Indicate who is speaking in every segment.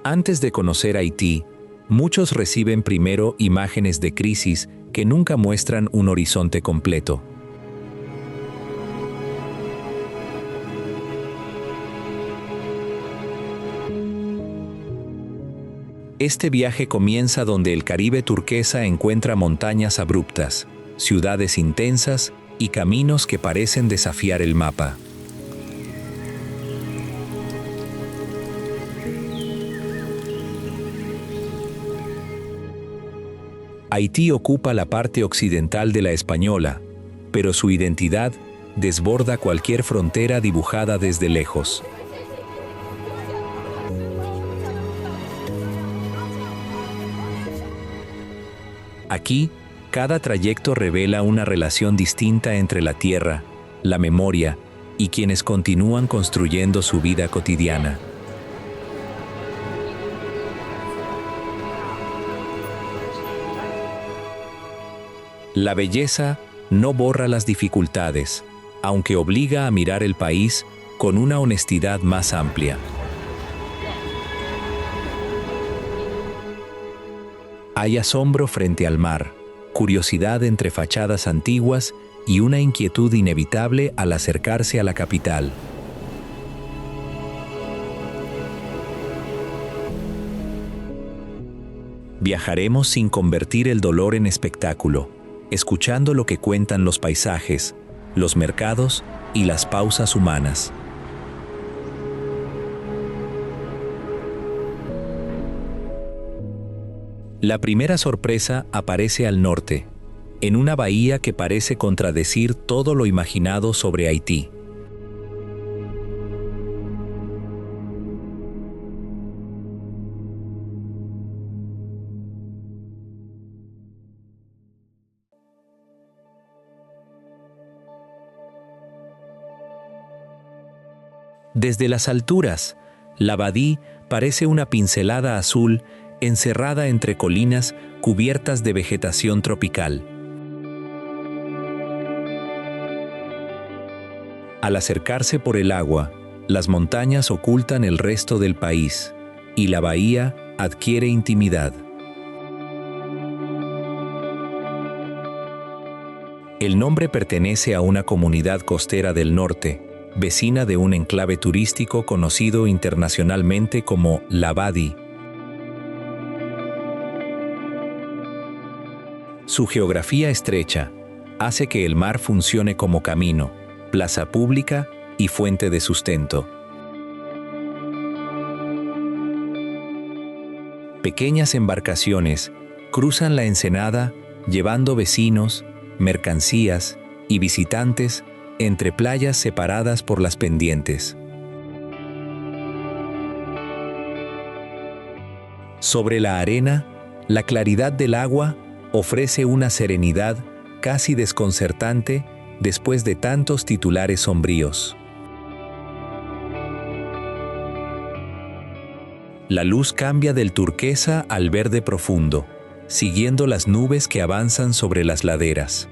Speaker 1: Antes de conocer Haití, muchos reciben primero imágenes de crisis que nunca muestran un horizonte completo. Este viaje comienza donde el Caribe turquesa encuentra montañas abruptas, ciudades intensas y caminos que parecen desafiar el mapa. Haití ocupa la parte occidental de la Española, pero su identidad desborda cualquier frontera dibujada desde lejos. Aquí, cada trayecto revela una relación distinta entre la tierra, la memoria y quienes continúan construyendo su vida cotidiana. La belleza no borra las dificultades, aunque obliga a mirar el país con una honestidad más amplia. Hay asombro frente al mar, curiosidad entre fachadas antiguas y una inquietud inevitable al acercarse a la capital. Viajaremos sin convertir el dolor en espectáculo, escuchando lo que cuentan los paisajes, los mercados y las pausas humanas. La primera sorpresa aparece al norte, en una bahía que parece contradecir todo lo imaginado sobre Haití. Desde las alturas, la Badí parece una pincelada azul encerrada entre colinas cubiertas de vegetación tropical. Al acercarse por el agua, las montañas ocultan el resto del país y la bahía adquiere intimidad. El nombre pertenece a una comunidad costera del norte, vecina de un enclave turístico conocido internacionalmente como La Badí. Su geografía estrecha hace que el mar funcione como camino, plaza pública y fuente de sustento. Pequeñas embarcaciones cruzan la ensenada llevando vecinos, mercancías y visitantes entre playas separadas por las pendientes. Sobre la arena, la claridad del agua ofrece una serenidad casi desconcertante después de tantos titulares sombríos. La luz cambia del turquesa al verde profundo, siguiendo las nubes que avanzan sobre las laderas.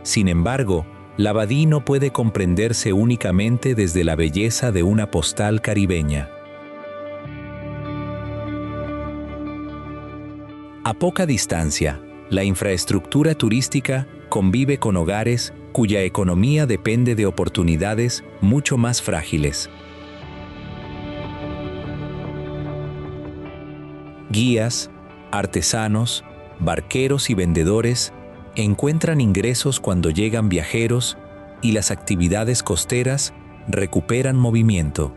Speaker 1: Sin embargo, la Badí no puede comprenderse únicamente desde la belleza de una postal caribeña. A poca distancia, la infraestructura turística convive con hogares cuya economía depende de oportunidades mucho más frágiles. Guías, artesanos, barqueros y vendedores encuentran ingresos cuando llegan viajeros y las actividades costeras recuperan movimiento.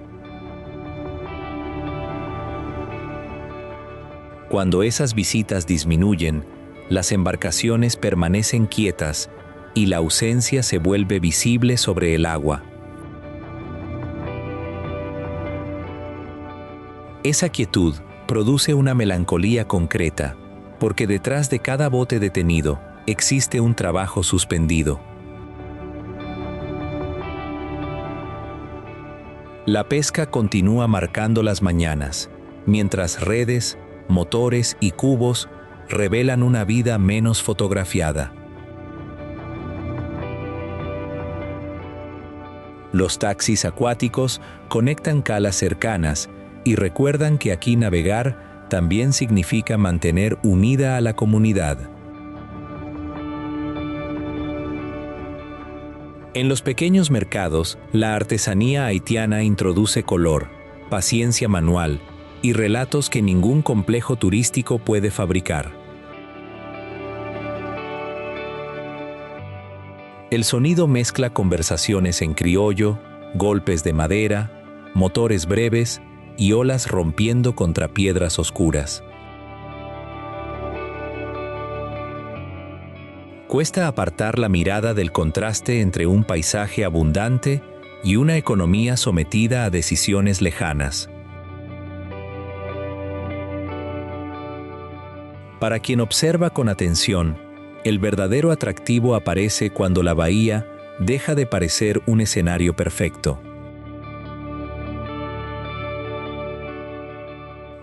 Speaker 1: Cuando esas visitas disminuyen, las embarcaciones permanecen quietas y la ausencia se vuelve visible sobre el agua. Esa quietud produce una melancolía concreta, porque detrás de cada bote detenido existe un trabajo suspendido. La pesca continúa marcando las mañanas, mientras redes, motores y cubos revelan una vida menos fotografiada. Los taxis acuáticos conectan calas cercanas y recuerdan que aquí navegar también significa mantener unida a la comunidad. En los pequeños mercados, la artesanía haitiana introduce color, paciencia manual y relatos que ningún complejo turístico puede fabricar. El sonido mezcla conversaciones en criollo, golpes de madera, motores breves y olas rompiendo contra piedras oscuras. Cuesta apartar la mirada del contraste entre un paisaje abundante y una economía sometida a decisiones lejanas. Para quien observa con atención, el verdadero atractivo aparece cuando la bahía deja de parecer un escenario perfecto.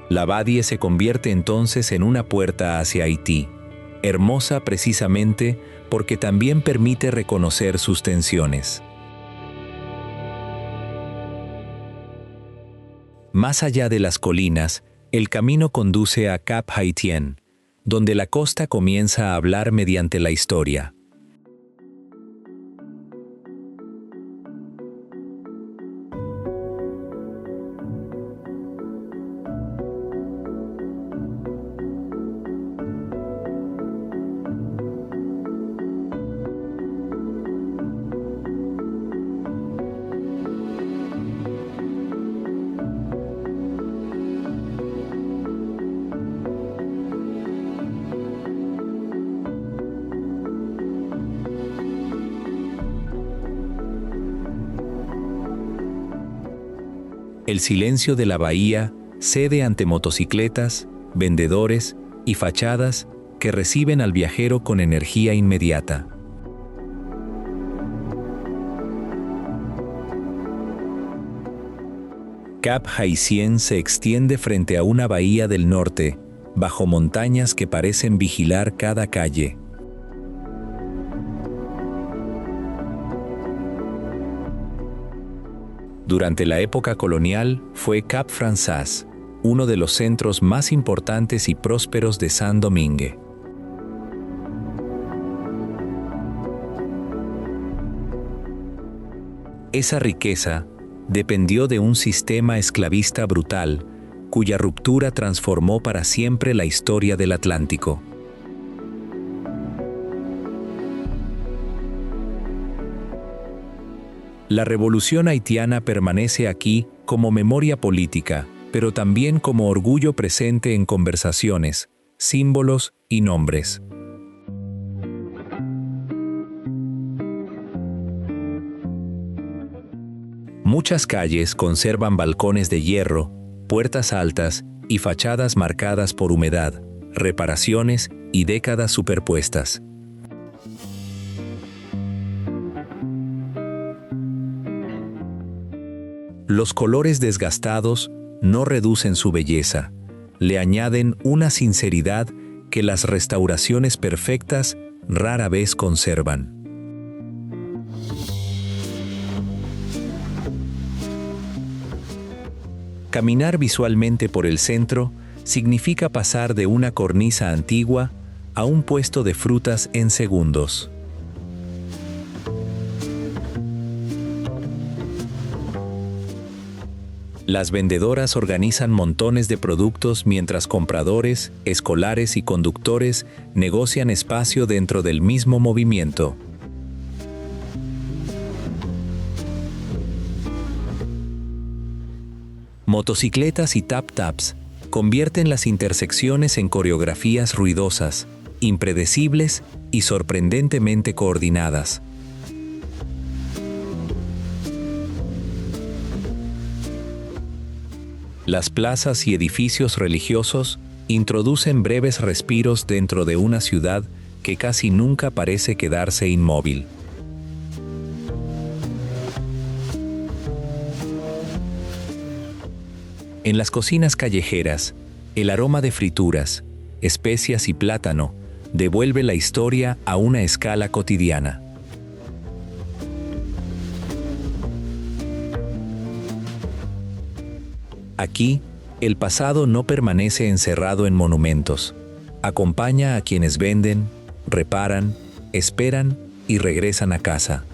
Speaker 1: La Badie se convierte entonces en una puerta hacia Haití, hermosa precisamente porque también permite reconocer sus tensiones. Más allá de las colinas, el camino conduce a Cap Haitien, donde la costa comienza a hablar mediante la historia. El silencio de la bahía cede ante motocicletas, vendedores y fachadas que reciben al viajero con energía inmediata. Cap Haitien se extiende frente a una bahía del norte, bajo montañas que parecen vigilar cada calle. Durante la época colonial fue Cap Français, uno de los centros más importantes y prósperos de Saint-Domingue. Esa riqueza dependió de un sistema esclavista brutal, cuya ruptura transformó para siempre la historia del Atlántico. La revolución haitiana permanece aquí como memoria política, pero también como orgullo presente en conversaciones, símbolos y nombres. Muchas calles conservan balcones de hierro, puertas altas y fachadas marcadas por humedad, reparaciones y décadas superpuestas. Los colores desgastados no reducen su belleza, le añaden una sinceridad que las restauraciones perfectas rara vez conservan. Caminar visualmente por el centro significa pasar de una cornisa antigua a un puesto de frutas en segundos. Las vendedoras organizan montones de productos mientras compradores, escolares y conductores negocian espacio dentro del mismo movimiento. Motocicletas y tap-taps convierten las intersecciones en coreografías ruidosas, impredecibles y sorprendentemente coordinadas. Las plazas y edificios religiosos introducen breves respiros dentro de una ciudad que casi nunca parece quedarse inmóvil. En las cocinas callejeras, el aroma de frituras, especias y plátano devuelve la historia a una escala cotidiana. Aquí, el pasado no permanece encerrado en monumentos. Acompaña a quienes venden, reparan, esperan y regresan a casa.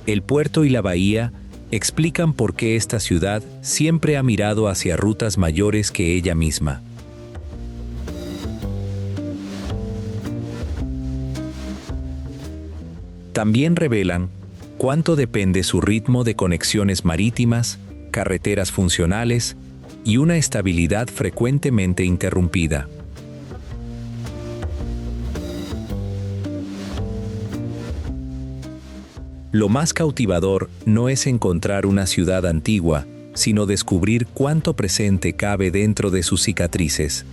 Speaker 1: El puerto y la bahía explican por qué esta ciudad siempre ha mirado hacia rutas mayores que ella misma. También revelan cuánto depende su ritmo de conexiones marítimas, carreteras funcionales y una estabilidad frecuentemente interrumpida. Lo más cautivador no es encontrar una ciudad antigua, sino descubrir cuánto presente cabe dentro de sus cicatrices.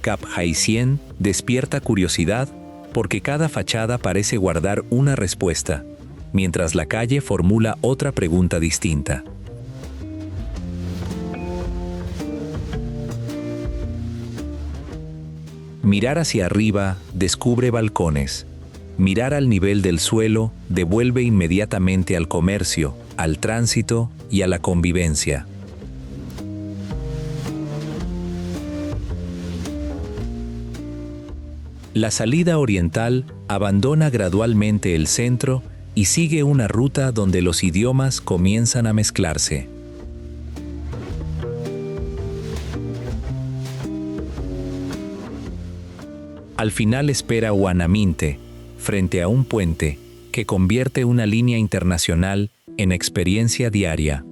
Speaker 1: Cap Haitien despierta curiosidad porque cada fachada parece guardar una respuesta, mientras la calle formula otra pregunta distinta. Mirar hacia arriba descubre balcones. Mirar al nivel del suelo devuelve inmediatamente al comercio, al tránsito y a la convivencia. La salida oriental abandona gradualmente el centro y sigue una ruta donde los idiomas comienzan a mezclarse. Al final espera Huanaminte, frente a un puente que convierte una línea internacional en experiencia diaria.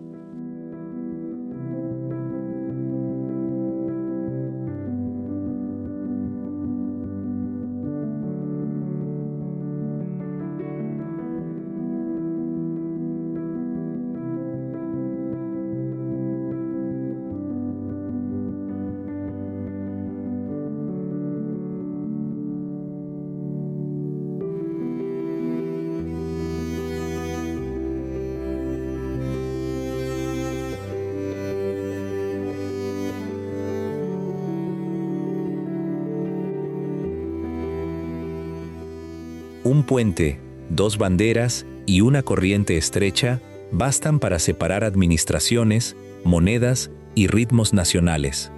Speaker 1: Un puente, dos banderas y una corriente estrecha bastan para separar administraciones, monedas y ritmos nacionales.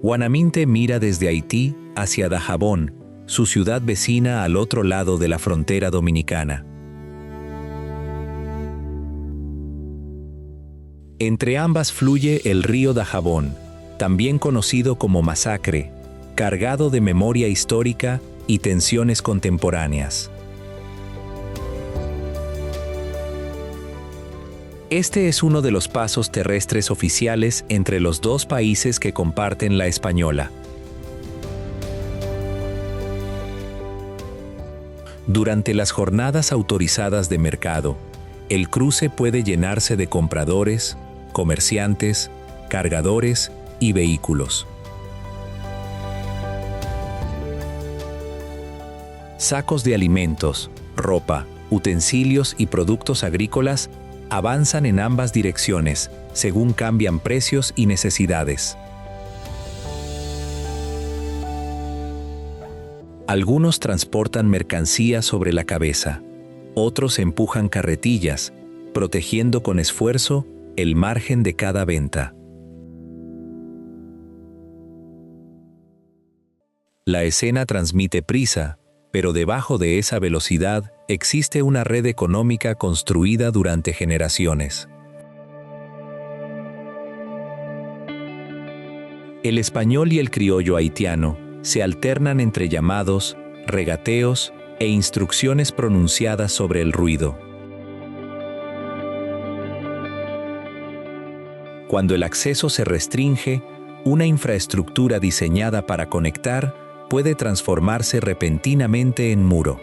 Speaker 1: Huanaminte mira desde Haití hacia Dajabón, su ciudad vecina al otro lado de la frontera dominicana. Entre ambas fluye el río Dajabón, también conocido como Masacre, cargado de memoria histórica y tensiones contemporáneas. Este es uno de los pasos terrestres oficiales entre los dos países que comparten la española. Durante las jornadas autorizadas de mercado, el cruce puede llenarse de compradores, comerciantes, cargadores y vehículos. Sacos de alimentos, ropa, utensilios y productos agrícolas avanzan en ambas direcciones, según cambian precios y necesidades. Algunos transportan mercancía sobre la cabeza, otros empujan carretillas, protegiendo con esfuerzo el margen de cada venta. La escena transmite prisa, pero debajo de esa velocidad existe una red económica construida durante generaciones. El español y el criollo haitiano se alternan entre llamados, regateos e instrucciones pronunciadas sobre el ruido. Cuando el acceso se restringe, una infraestructura diseñada para conectar puede transformarse repentinamente en muro.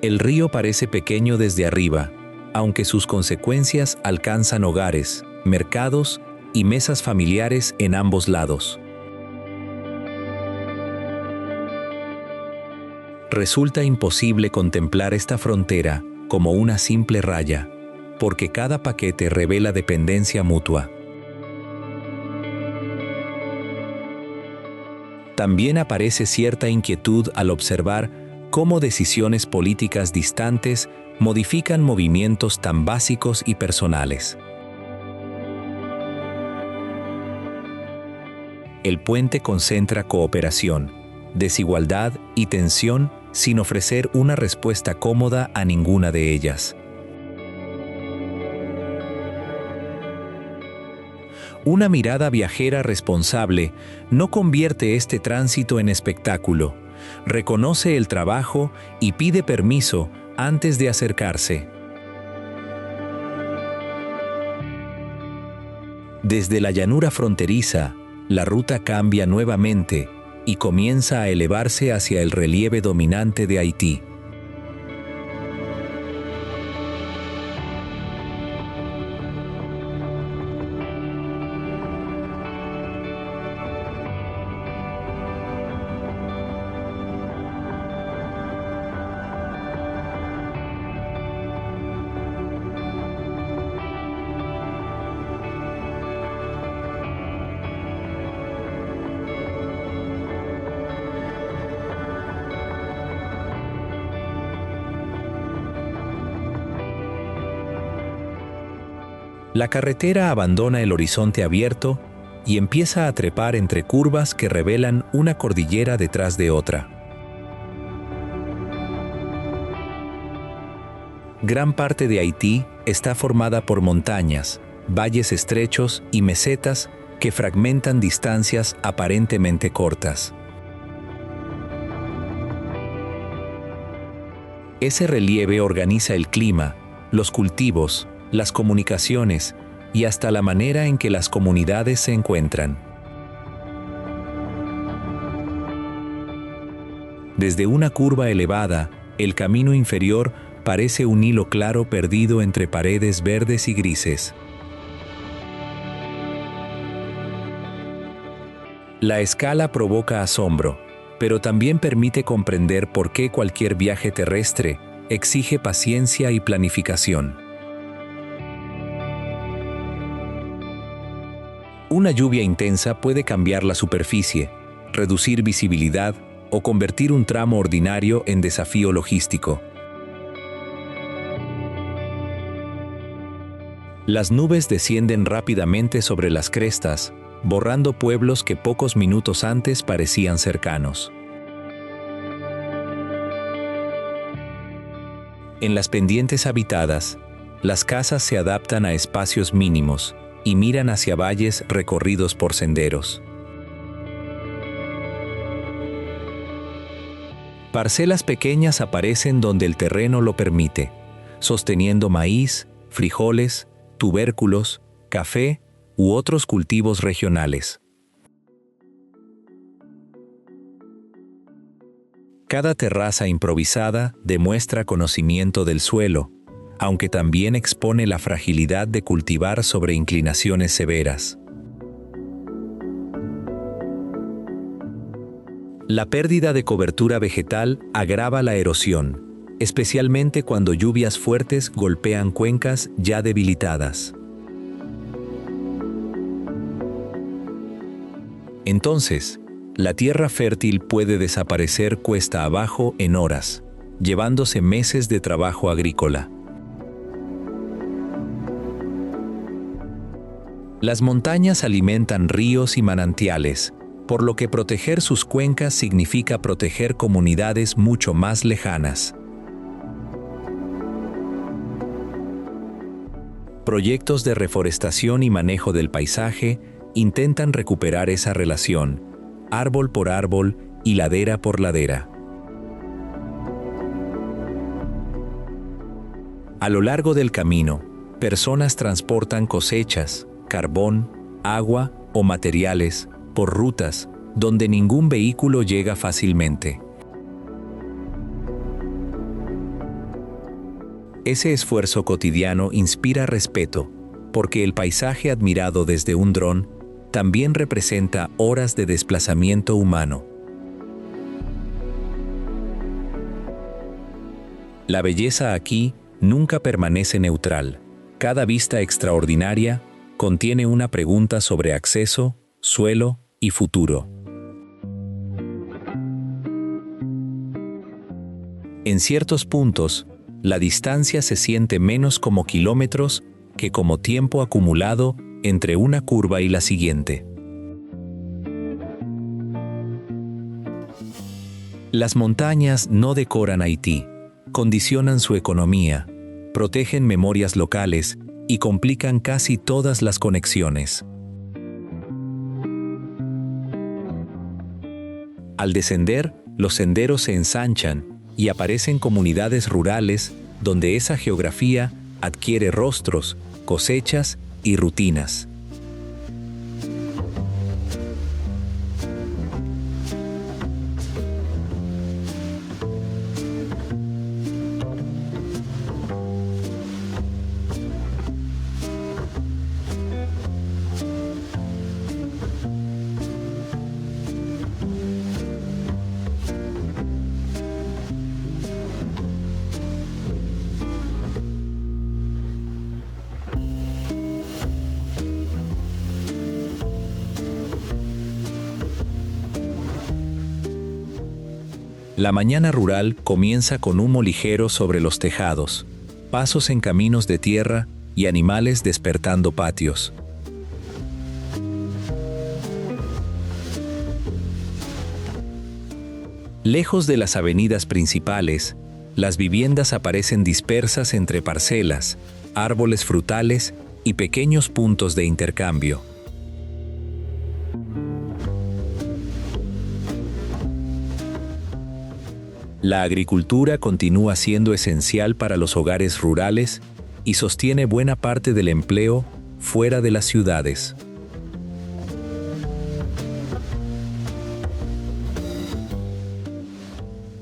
Speaker 1: El río parece pequeño desde arriba, aunque sus consecuencias alcanzan hogares, mercados y mesas familiares en ambos lados. Resulta imposible contemplar esta frontera como una simple raya, porque cada paquete revela dependencia mutua. También aparece cierta inquietud al observar cómo decisiones políticas distantes modifican movimientos tan básicos y personales. El puente concentra cooperación, desigualdad y tensión sin ofrecer una respuesta cómoda a ninguna de ellas. Una mirada viajera responsable no convierte este tránsito en espectáculo, reconoce el trabajo y pide permiso antes de acercarse. Desde la llanura fronteriza, la ruta cambia nuevamente y comienza a elevarse hacia el relieve dominante de Haití. La carretera abandona el horizonte abierto y empieza a trepar entre curvas que revelan una cordillera detrás de otra. Gran parte de Haití está formada por montañas, valles estrechos y mesetas que fragmentan distancias aparentemente cortas. Ese relieve organiza el clima, los cultivos, las comunicaciones y hasta la manera en que las comunidades se encuentran. Desde una curva elevada, el camino inferior parece un hilo claro perdido entre paredes verdes y grises. La escala provoca asombro, pero también permite comprender por qué cualquier viaje terrestre exige paciencia y planificación. Una lluvia intensa puede cambiar la superficie, reducir visibilidad o convertir un tramo ordinario en desafío logístico. Las nubes descienden rápidamente sobre las crestas, borrando pueblos que pocos minutos antes parecían cercanos. En las pendientes habitadas, las casas se adaptan a espacios mínimos y miran hacia valles recorridos por senderos. Parcelas pequeñas aparecen donde el terreno lo permite, sosteniendo maíz, frijoles, tubérculos, café u otros cultivos regionales. Cada terraza improvisada demuestra conocimiento del suelo, aunque también expone la fragilidad de cultivar sobre inclinaciones severas. La pérdida de cobertura vegetal agrava la erosión, especialmente cuando lluvias fuertes golpean cuencas ya debilitadas. Entonces, la tierra fértil puede desaparecer cuesta abajo en horas, llevándose meses de trabajo agrícola. Las montañas alimentan ríos y manantiales, por lo que proteger sus cuencas significa proteger comunidades mucho más lejanas. Proyectos de reforestación y manejo del paisaje intentan recuperar esa relación, árbol por árbol y ladera por ladera. A lo largo del camino, personas transportan cosechas, carbón, agua o materiales por rutas donde ningún vehículo llega fácilmente. Ese esfuerzo cotidiano inspira respeto, porque el paisaje admirado desde un dron también representa horas de desplazamiento humano. La belleza aquí nunca permanece neutral. Cada vista extraordinaria contiene una pregunta sobre acceso, suelo y futuro. En ciertos puntos, la distancia se siente menos como kilómetros que como tiempo acumulado entre una curva y la siguiente. Las montañas no decoran Haití, condicionan su economía, protegen memorias locales y complican casi todas las conexiones. Al descender, los senderos se ensanchan y aparecen comunidades rurales donde esa geografía adquiere rostros, cosechas y rutinas. La mañana rural comienza con humo ligero sobre los tejados, pasos en caminos de tierra y animales despertando patios. Lejos de las avenidas principales, las viviendas aparecen dispersas entre parcelas, árboles frutales y pequeños puntos de intercambio. La agricultura continúa siendo esencial para los hogares rurales y sostiene buena parte del empleo fuera de las ciudades.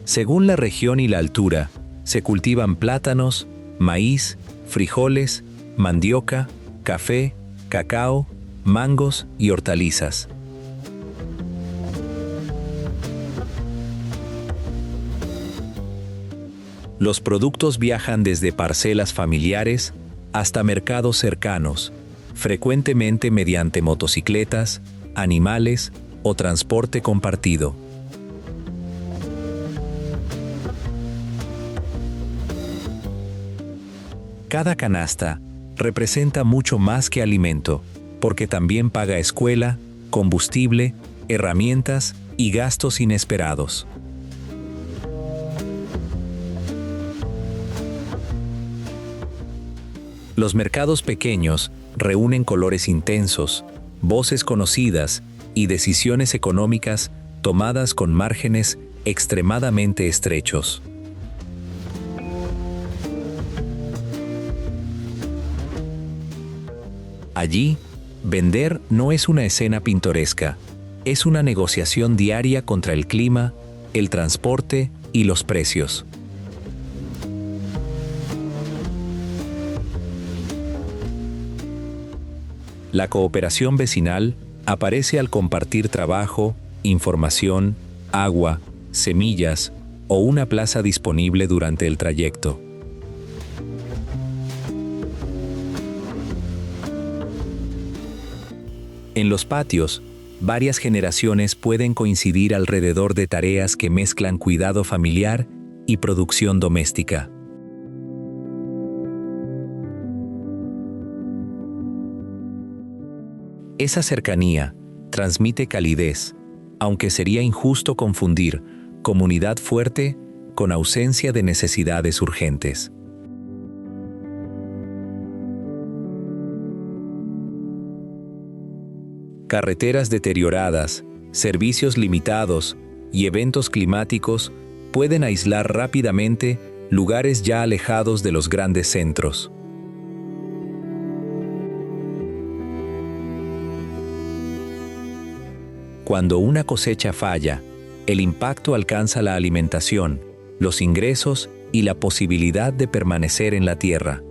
Speaker 1: Según la región y la altura, se cultivan plátanos, maíz, frijoles, mandioca, café, cacao, mangos y hortalizas. Los productos viajan desde parcelas familiares hasta mercados cercanos, frecuentemente mediante motocicletas, animales o transporte compartido. Cada canasta representa mucho más que alimento, porque también paga escuela, combustible, herramientas y gastos inesperados. Los mercados pequeños reúnen colores intensos, voces conocidas y decisiones económicas tomadas con márgenes extremadamente estrechos. Allí, vender no es una escena pintoresca, es una negociación diaria contra el clima, el transporte y los precios. La cooperación vecinal aparece al compartir trabajo, información, agua, semillas o una plaza disponible durante el trayecto. En los patios, varias generaciones pueden coincidir alrededor de tareas que mezclan cuidado familiar y producción doméstica. Esa cercanía transmite calidez, aunque sería injusto confundir comunidad fuerte con ausencia de necesidades urgentes. Carreteras deterioradas, servicios limitados y eventos climáticos pueden aislar rápidamente lugares ya alejados de los grandes centros. Cuando una cosecha falla, el impacto alcanza la alimentación, los ingresos y la posibilidad de permanecer en la tierra.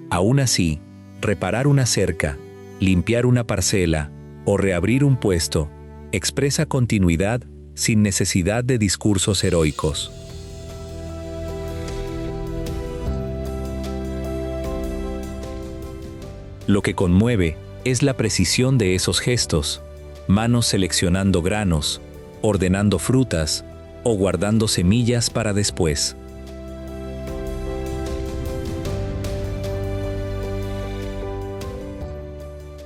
Speaker 1: Aún así, reparar una cerca, limpiar una parcela o reabrir un puesto expresa continuidad sin necesidad de discursos heroicos. Lo que conmueve es la precisión de esos gestos, manos seleccionando granos, ordenando frutas o guardando semillas para después.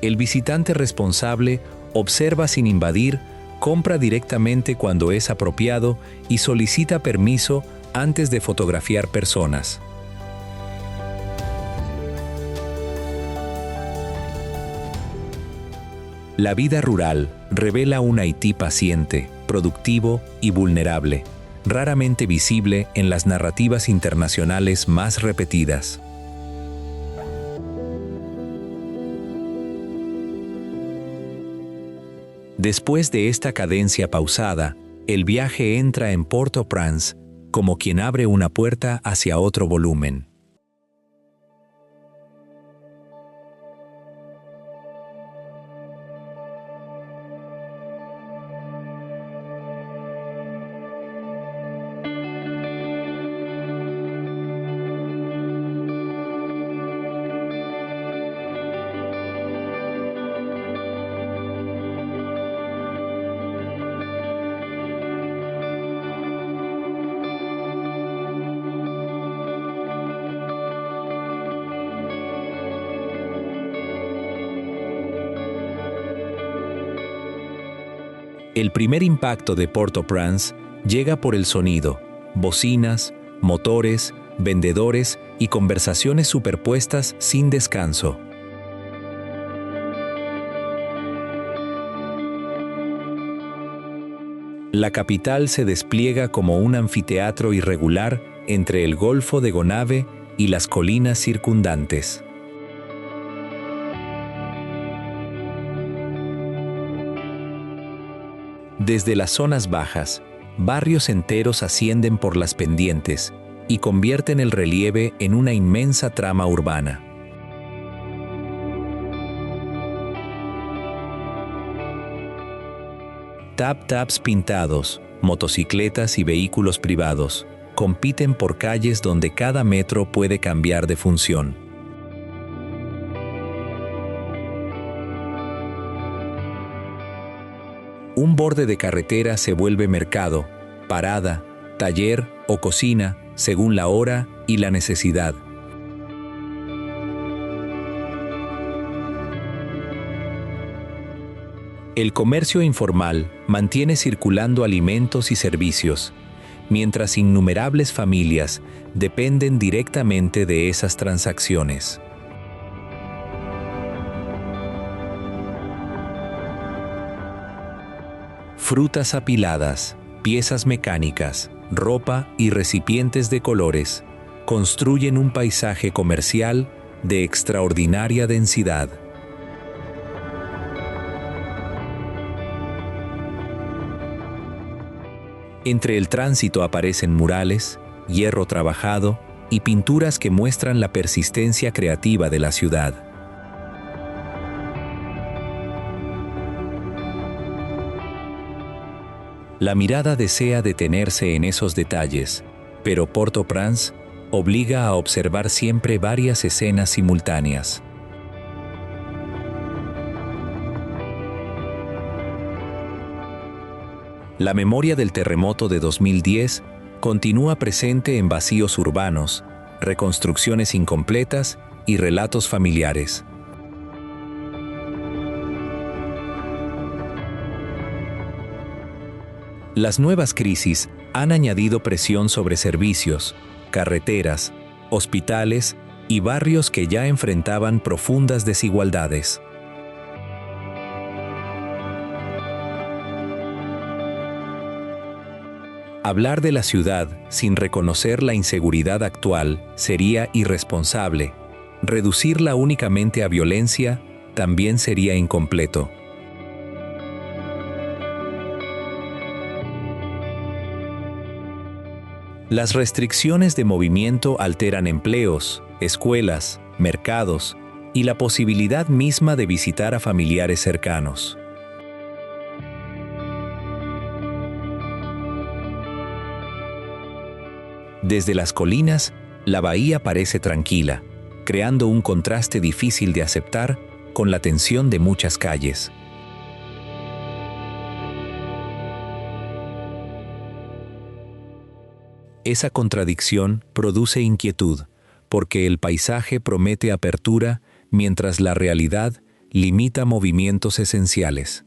Speaker 1: El visitante responsable observa sin invadir, compra directamente cuando es apropiado y solicita permiso antes de fotografiar personas. La vida rural revela un Haití paciente, productivo y vulnerable, raramente visible en las narrativas internacionales más repetidas. Después de esta cadencia pausada, el viaje entra en Port-au-Prince como quien abre una puerta hacia otro volumen. El primer impacto de Port-au-Prince llega por el sonido, bocinas, motores, vendedores y conversaciones superpuestas sin descanso. La capital se despliega como un anfiteatro irregular entre el Golfo de Gonave y las colinas circundantes. Desde las zonas bajas, barrios enteros ascienden por las pendientes y convierten el relieve en una inmensa trama urbana. Tap-taps pintados, motocicletas y vehículos privados compiten por calles donde cada metro puede cambiar de función. Un borde de carretera se vuelve mercado, parada, taller o cocina, según la hora y la necesidad. El comercio informal mantiene circulando alimentos y servicios, mientras innumerables familias dependen directamente de esas transacciones. Frutas apiladas, piezas mecánicas, ropa y recipientes de colores construyen un paisaje comercial de extraordinaria densidad. Entre el tránsito aparecen murales, hierro trabajado y pinturas que muestran la persistencia creativa de la ciudad. La mirada desea detenerse en esos detalles, pero Port-au-Prince obliga a observar siempre varias escenas simultáneas. La memoria del terremoto de 2010 continúa presente en vacíos urbanos, reconstrucciones incompletas y relatos familiares. Las nuevas crisis han añadido presión sobre servicios, carreteras, hospitales y barrios que ya enfrentaban profundas desigualdades. Hablar de la ciudad sin reconocer la inseguridad actual sería irresponsable. Reducirla únicamente a violencia también sería incompleto. Las restricciones de movimiento alteran empleos, escuelas, mercados y la posibilidad misma de visitar a familiares cercanos. Desde las colinas, la bahía parece tranquila, creando un contraste difícil de aceptar con la tensión de muchas calles. Esa contradicción produce inquietud, porque el paisaje promete apertura mientras la realidad limita movimientos esenciales.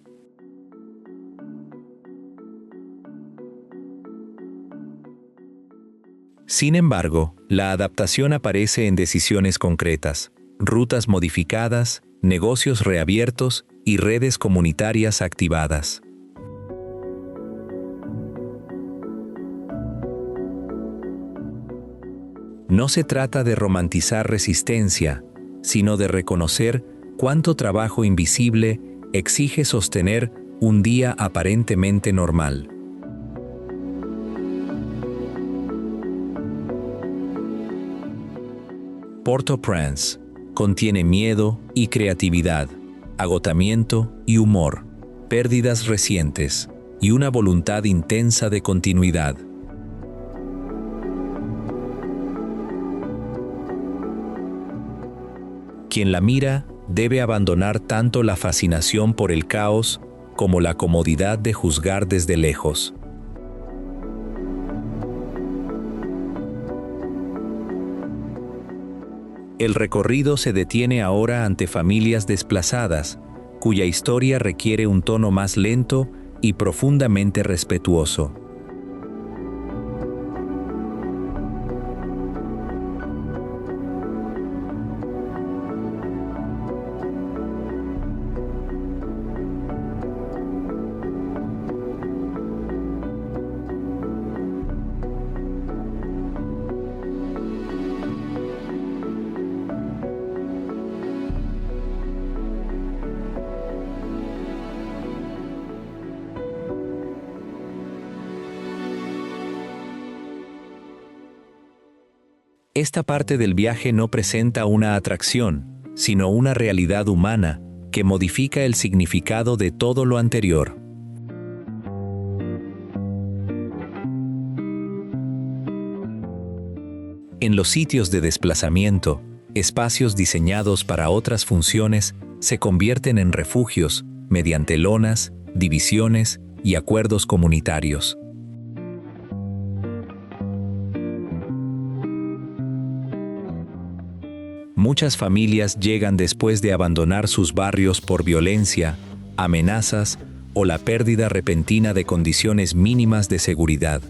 Speaker 1: Sin embargo, la adaptación aparece en decisiones concretas, rutas modificadas, negocios reabiertos y redes comunitarias activadas. No se trata de romantizar resistencia, sino de reconocer cuánto trabajo invisible exige sostener un día aparentemente normal. Port-au-Prince contiene miedo y creatividad, agotamiento y humor, pérdidas recientes y una voluntad intensa de continuidad. Quien la mira debe abandonar tanto la fascinación por el caos como la comodidad de juzgar desde lejos. El recorrido se detiene ahora ante familias desplazadas, cuya historia requiere un tono más lento y profundamente respetuoso. Esta parte del viaje no presenta una atracción, sino una realidad humana que modifica el significado de todo lo anterior. En los sitios de desplazamiento, espacios diseñados para otras funciones se convierten en refugios mediante lonas, divisiones y acuerdos comunitarios. Muchas familias llegan después de abandonar sus barrios por violencia, amenazas o la pérdida repentina de condiciones mínimas de seguridad.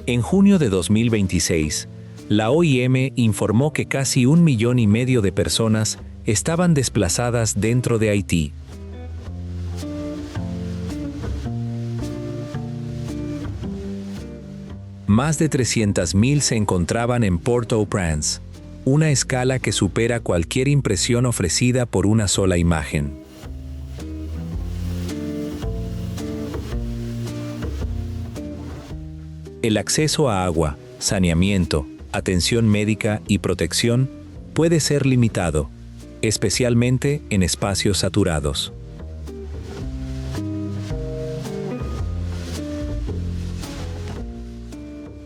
Speaker 1: En junio de 2026, la OIM informó que casi 1,5 millones de personas estaban desplazadas dentro de Haití. Más de 300,000 se encontraban en Port-au-Prince, una escala que supera cualquier impresión ofrecida por una sola imagen. El acceso a agua, saneamiento, atención médica y protección puede ser limitado, especialmente en espacios saturados.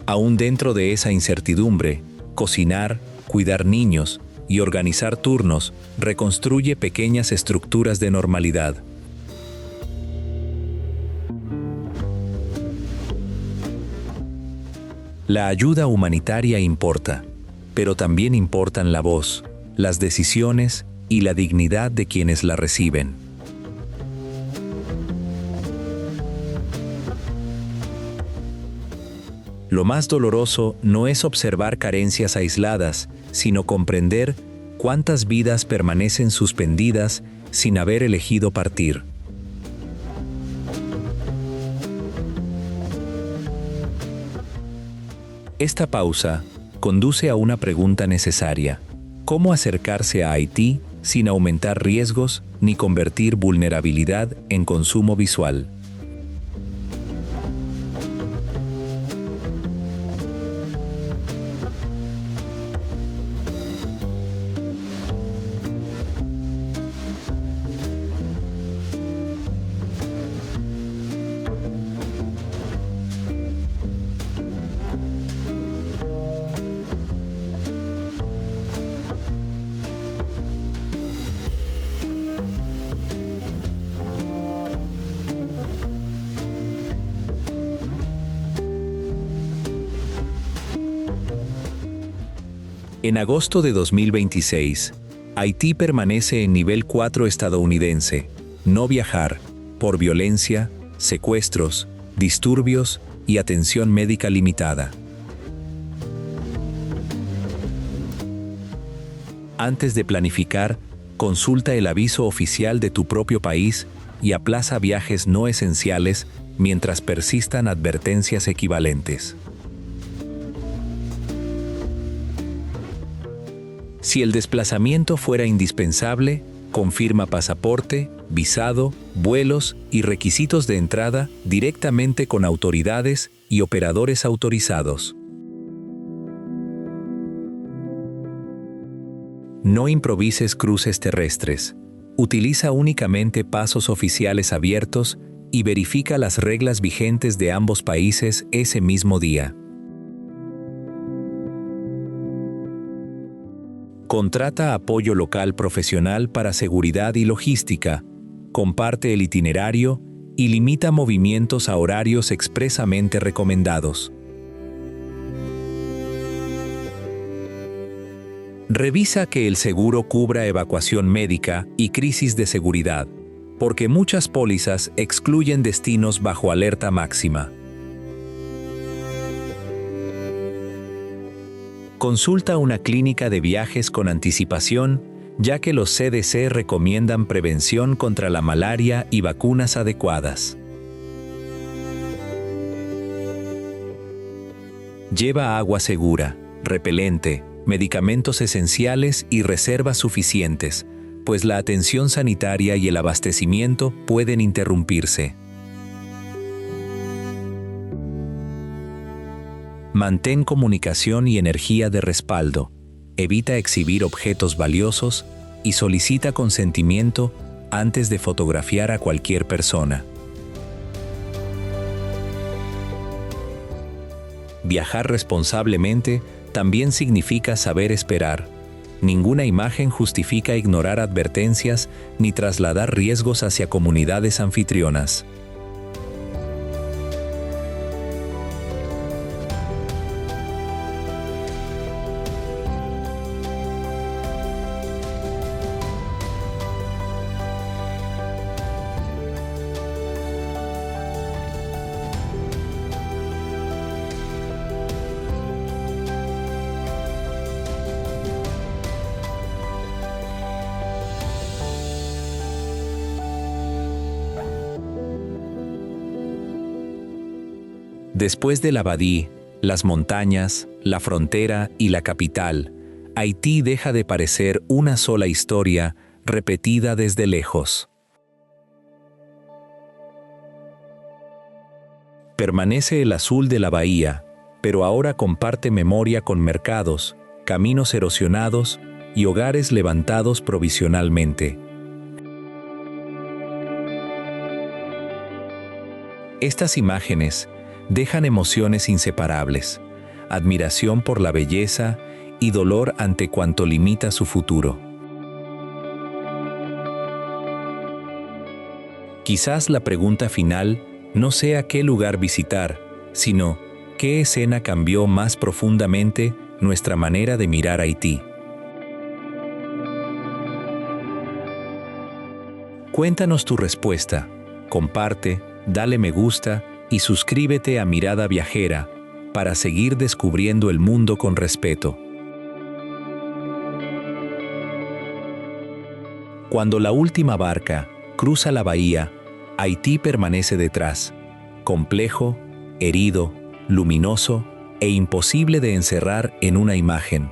Speaker 1: Aún dentro de esa incertidumbre, cocinar, cuidar niños y organizar turnos reconstruye pequeñas estructuras de normalidad. La ayuda humanitaria importa, pero también importan la voz, las decisiones y la dignidad de quienes la reciben. Lo más doloroso no es observar carencias aisladas, sino comprender cuántas vidas permanecen suspendidas sin haber elegido partir. Esta pausa conduce a una pregunta necesaria: ¿cómo acercarse a Haití sin aumentar riesgos ni convertir vulnerabilidad en consumo visual? En agosto de 2026, Haití permanece en nivel 4 estadounidense, no viajar, por violencia, secuestros, disturbios y atención médica limitada. Antes de planificar, consulta el aviso oficial de tu propio país y aplaza viajes no esenciales mientras persistan advertencias equivalentes. Si el desplazamiento fuera indispensable, confirma pasaporte, visado, vuelos y requisitos de entrada directamente con autoridades y operadores autorizados. No improvises cruces terrestres. Utiliza únicamente pasos oficiales abiertos y verifica las reglas vigentes de ambos países ese mismo día. Contrata apoyo local profesional para seguridad y logística, comparte el itinerario y limita movimientos a horarios expresamente recomendados. Revisa que el seguro cubra evacuación médica y crisis de seguridad, porque muchas pólizas excluyen destinos bajo alerta máxima. Consulta una clínica de viajes con anticipación, ya que los CDC recomiendan prevención contra la malaria y vacunas adecuadas. Lleva agua segura, repelente, medicamentos esenciales y reservas suficientes, pues la atención sanitaria y el abastecimiento pueden interrumpirse. Mantén comunicación y energía de respaldo, evita exhibir objetos valiosos y solicita consentimiento antes de fotografiar a cualquier persona. Viajar responsablemente también significa saber esperar. Ninguna imagen justifica ignorar advertencias ni trasladar riesgos hacia comunidades anfitrionas. Después del Abadí, las montañas, la frontera y la capital, Haití deja de parecer una sola historia repetida desde lejos. Permanece el azul de la bahía, pero ahora comparte memoria con mercados, caminos erosionados y hogares levantados provisionalmente. Estas imágenes dejan emociones inseparables, admiración por la belleza y dolor ante cuanto limita su futuro. Quizás la pregunta final no sea qué lugar visitar, sino qué escena cambió más profundamente nuestra manera de mirar Haití. Cuéntanos tu respuesta, comparte, dale me gusta y suscríbete a Mirada Viajera para seguir descubriendo el mundo con respeto. Cuando la última barca cruza la bahía, Haití permanece detrás, complejo, herido, luminoso e imposible de encerrar en una imagen.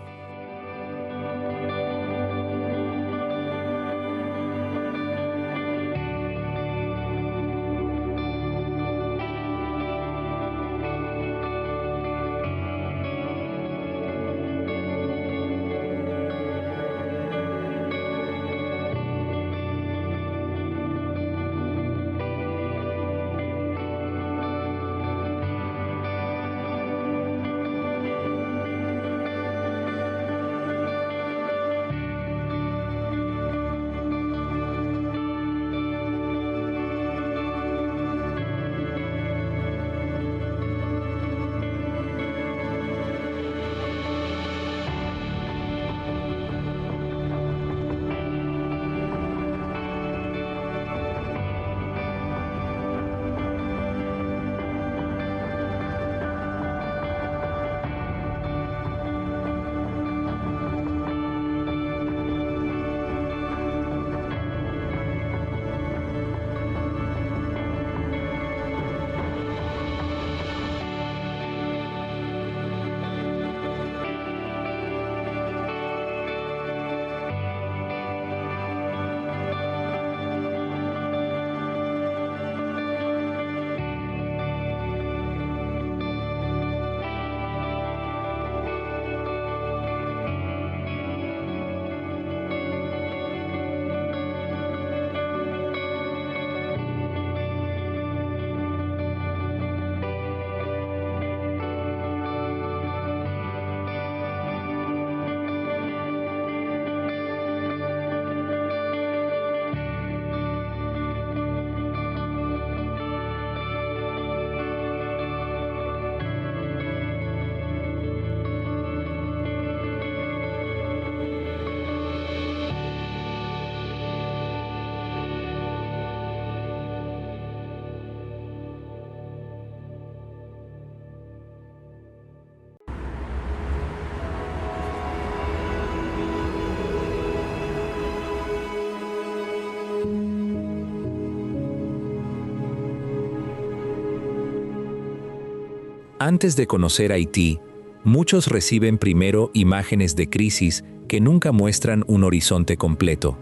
Speaker 1: Antes de conocer Haití, muchos reciben primero imágenes de crisis que nunca muestran un horizonte completo.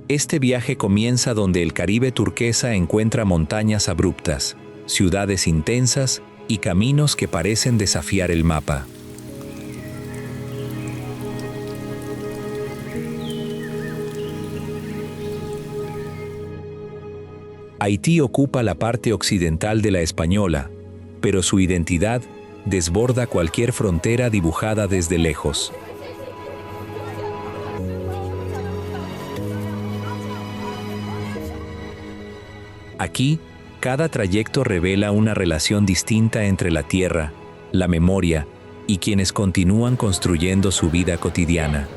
Speaker 1: Este viaje comienza donde el Caribe turquesa encuentra montañas abruptas, ciudades intensas y caminos que parecen desafiar el mapa. Haití ocupa la parte occidental de la Española, pero su identidad desborda cualquier frontera dibujada desde lejos. Aquí, cada trayecto revela una relación distinta entre la tierra, la memoria y quienes continúan construyendo su vida cotidiana.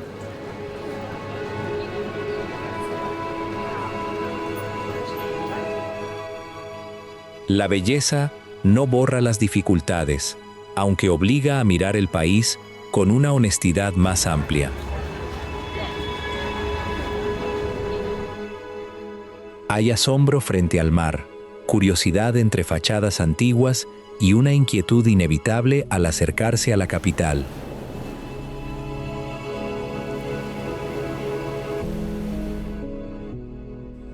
Speaker 1: La belleza no borra las dificultades, aunque obliga a mirar el país con una honestidad más amplia. Hay asombro frente al mar, curiosidad entre fachadas antiguas y una inquietud inevitable al acercarse a la capital.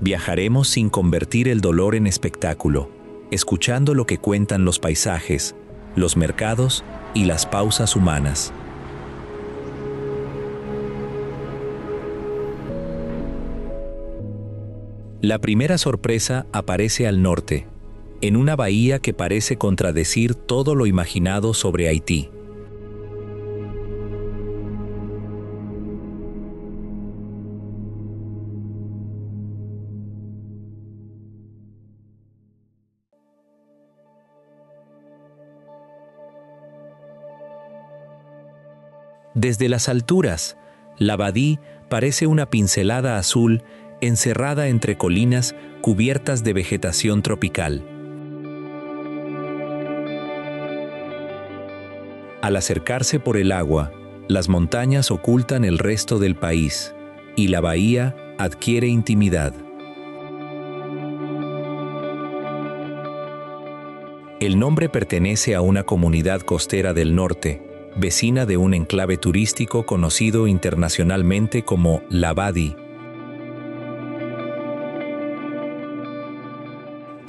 Speaker 1: Viajaremos sin convertir el dolor en espectáculo, escuchando lo que cuentan los paisajes, los mercados y las pausas humanas. La primera sorpresa aparece al norte, en una bahía que parece contradecir todo lo imaginado sobre Haití. Desde las alturas, la Abadí parece una pincelada azul encerrada entre colinas cubiertas de vegetación tropical. Al acercarse por el agua, las montañas ocultan el resto del país y la bahía adquiere intimidad. El nombre pertenece a una comunidad costera del norte, vecina de un enclave turístico conocido internacionalmente como La Abadí.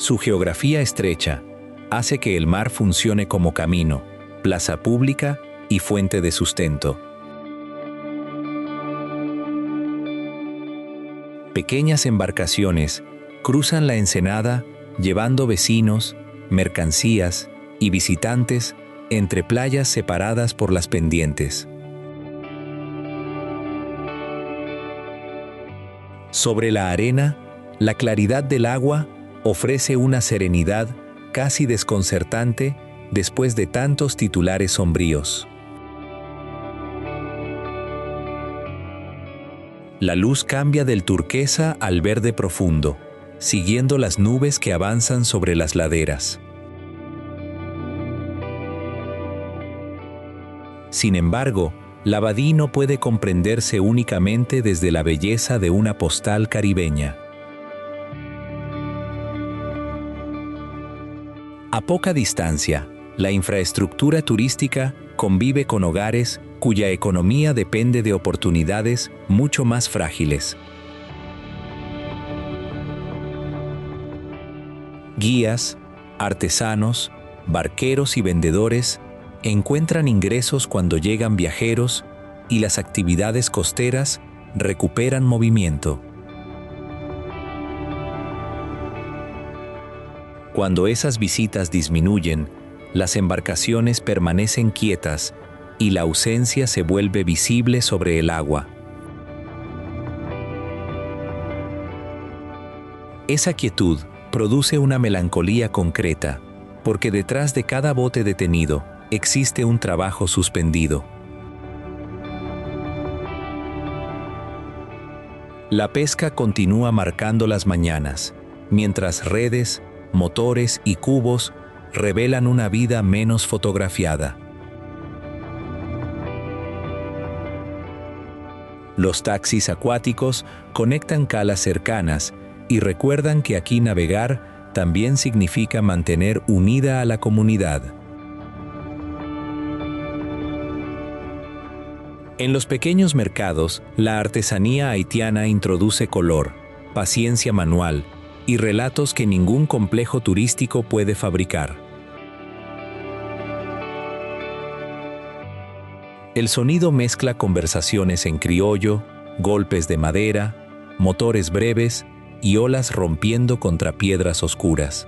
Speaker 1: Su geografía estrecha hace que el mar funcione como camino, plaza pública y fuente de sustento. Pequeñas embarcaciones cruzan la ensenada llevando vecinos, mercancías y visitantes entre playas separadas por las pendientes. Sobre la arena, la claridad del agua ofrece una serenidad casi desconcertante después de tantos titulares sombríos. La luz cambia del turquesa al verde profundo, siguiendo las nubes que avanzan sobre las laderas. Sin embargo, la Abadí no puede comprenderse únicamente desde la belleza de una postal caribeña. A poca distancia, la infraestructura turística convive con hogares cuya economía depende de oportunidades mucho más frágiles. Guías, artesanos, barqueros y vendedores encuentran ingresos cuando llegan viajeros y las actividades costeras recuperan movimiento. Cuando esas visitas disminuyen, las embarcaciones permanecen quietas y la ausencia se vuelve visible sobre el agua. Esa quietud produce una melancolía concreta, porque detrás de cada bote detenido existe un trabajo suspendido. La pesca continúa marcando las mañanas, mientras redes, motores y cubos revelan una vida menos fotografiada. Los taxis acuáticos conectan calas cercanas y recuerdan que aquí navegar también significa mantener unida a la comunidad. En los pequeños mercados, la artesanía haitiana introduce color, paciencia manual y relatos que ningún complejo turístico puede fabricar. El sonido mezcla conversaciones en criollo, golpes de madera, motores breves y olas rompiendo contra piedras oscuras.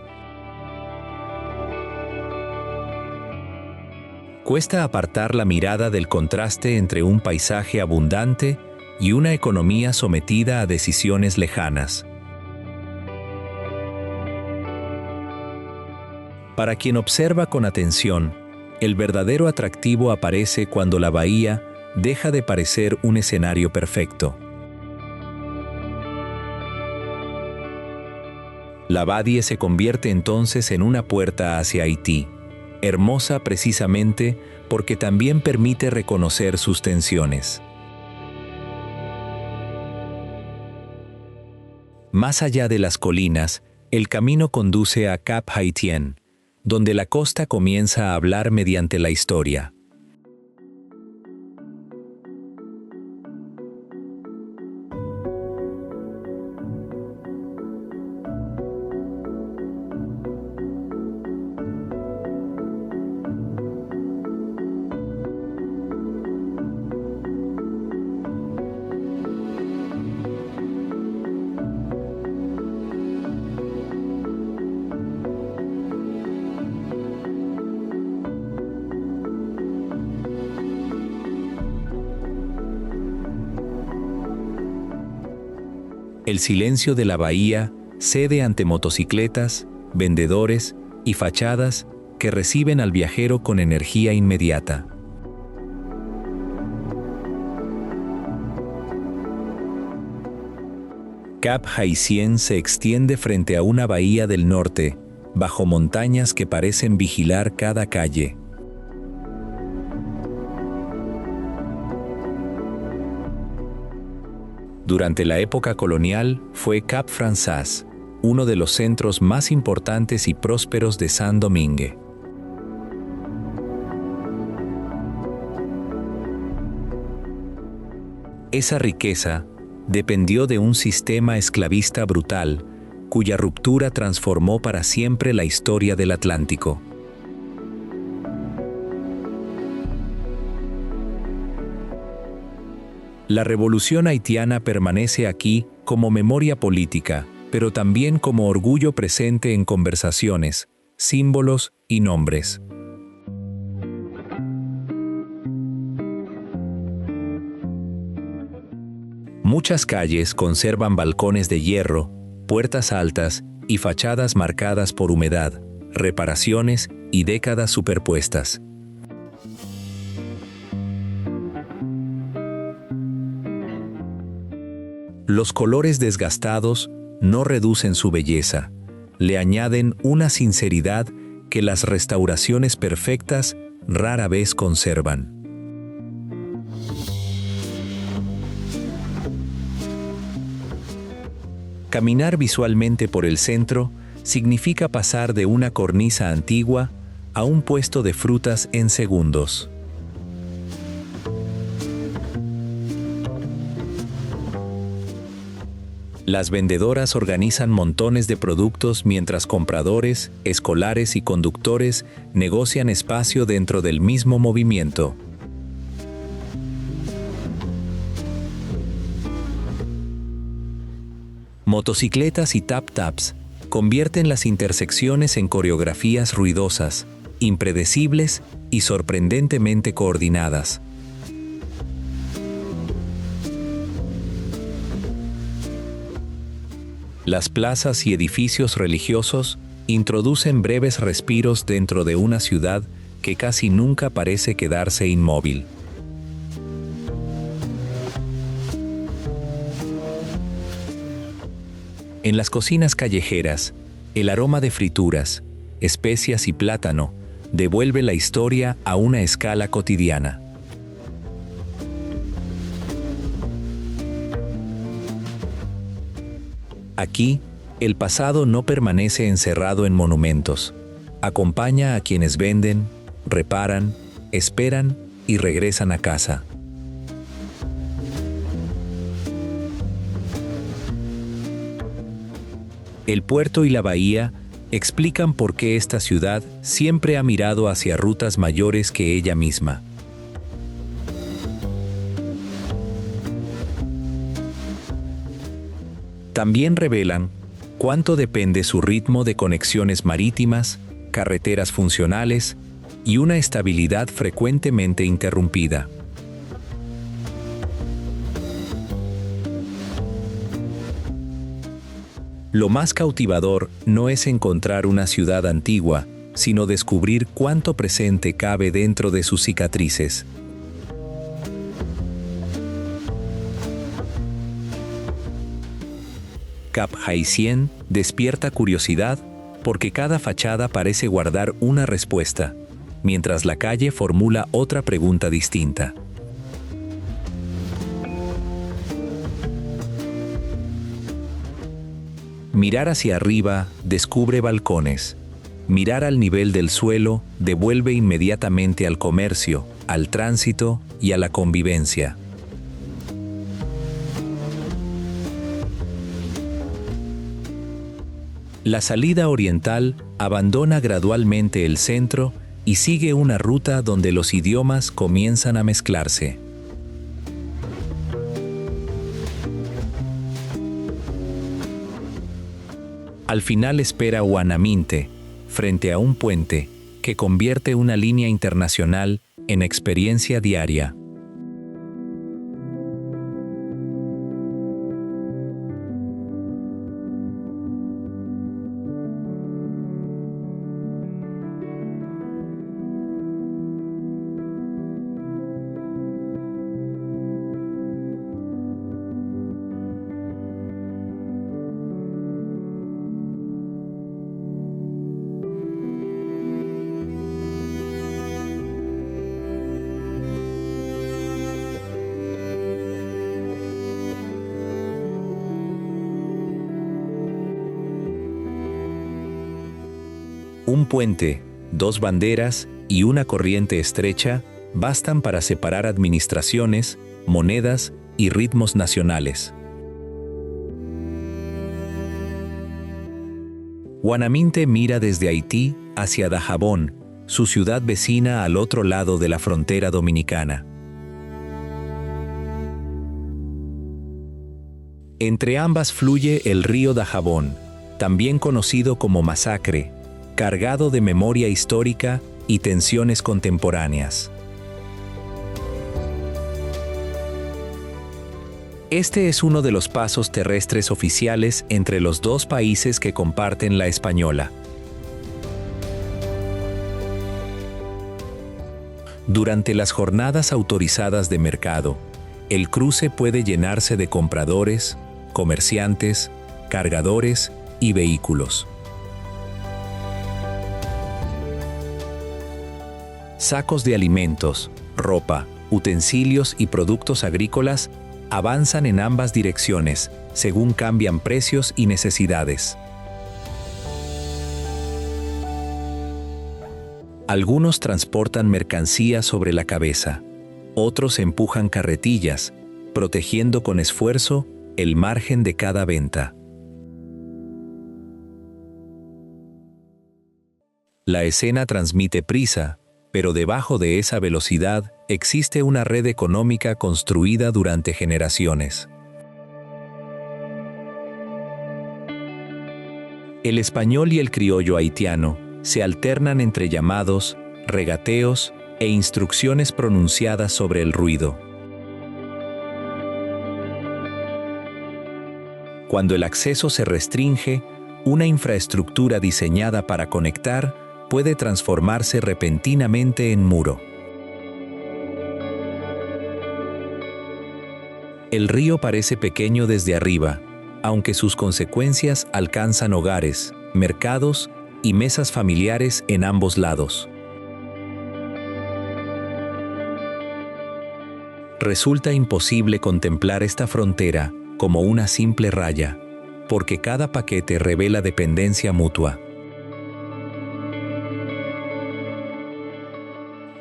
Speaker 1: Cuesta apartar la mirada del contraste entre un paisaje abundante y una economía sometida a decisiones lejanas. Para quien observa con atención, el verdadero atractivo aparece cuando la bahía deja de parecer un escenario perfecto. La Badie se convierte entonces en una puerta hacia Haití, hermosa precisamente porque también permite reconocer sus tensiones. Más allá de las colinas, el camino conduce a Cap Haitien, donde la costa comienza a hablar mediante la historia. El silencio de la bahía cede ante motocicletas, vendedores y fachadas que reciben al viajero con energía inmediata. Cap Haitien se extiende frente a una bahía del norte, bajo montañas que parecen vigilar cada calle. Durante la época colonial fue Cap Français, uno de los centros más importantes y prósperos de Saint-Domingue. Esa riqueza dependió de un sistema esclavista brutal, cuya ruptura transformó para siempre la historia del Atlántico. La revolución haitiana permanece aquí como memoria política, pero también como orgullo presente en conversaciones, símbolos y nombres. Muchas calles conservan balcones de hierro, puertas altas y fachadas marcadas por humedad, reparaciones y décadas superpuestas. Los colores desgastados no reducen su belleza, le añaden una sinceridad que las restauraciones perfectas rara vez conservan. Caminar visualmente por el centro significa pasar de una cornisa antigua a un puesto de frutas en segundos. Las vendedoras organizan montones de productos mientras compradores, escolares y conductores negocian espacio dentro del mismo movimiento. Motocicletas y tap-taps convierten las intersecciones en coreografías ruidosas, impredecibles y sorprendentemente coordinadas. Las plazas y edificios religiosos introducen breves respiros dentro de una ciudad que casi nunca parece quedarse inmóvil. En las cocinas callejeras, el aroma de frituras, especias y plátano devuelve la historia a una escala cotidiana. Aquí, el pasado no permanece encerrado en monumentos. Acompaña a quienes venden, reparan, esperan y regresan a casa. El puerto y la bahía explican por qué esta ciudad siempre ha mirado hacia rutas mayores que ella misma. También revelan cuánto depende su ritmo de conexiones marítimas, carreteras funcionales y una estabilidad frecuentemente interrumpida. Lo más cautivador no es encontrar una ciudad antigua, sino descubrir cuánto presente cabe dentro de sus cicatrices. Cap Haitien despierta curiosidad porque cada fachada parece guardar una respuesta, mientras la calle formula otra pregunta distinta. Mirar hacia arriba descubre balcones. Mirar al nivel del suelo devuelve inmediatamente al comercio, al tránsito y a la convivencia. La salida oriental abandona gradualmente el centro y sigue una ruta donde los idiomas comienzan a mezclarse. Al final espera Huanaminte, frente a un puente que convierte una línea internacional en experiencia diaria. Un puente, dos banderas y una corriente estrecha bastan para separar administraciones, monedas y ritmos nacionales. Huanaminte mira desde Haití hacia Dajabón, su ciudad vecina al otro lado de la frontera dominicana. Entre ambas fluye el río Dajabón, también conocido como Masacre, cargado de memoria histórica y tensiones contemporáneas. Este es uno de los pasos terrestres oficiales entre los dos países que comparten la española. Durante las jornadas autorizadas de mercado, el cruce puede llenarse de compradores, comerciantes, cargadores y vehículos. Sacos de alimentos, ropa, utensilios y productos agrícolas avanzan en ambas direcciones, según cambian precios y necesidades. Algunos transportan mercancías sobre la cabeza, otros empujan carretillas, protegiendo con esfuerzo el margen de cada venta. La escena transmite prisa, pero debajo de esa velocidad existe una red económica construida durante generaciones. El español y el criollo haitiano se alternan entre llamados, regateos e instrucciones pronunciadas sobre el ruido. Cuando el acceso se restringe, una infraestructura diseñada para conectar puede transformarse repentinamente en muro. El río parece pequeño desde arriba, aunque sus consecuencias alcanzan hogares, mercados y mesas familiares en ambos lados. Resulta imposible contemplar esta frontera como una simple raya, porque cada paquete revela dependencia mutua.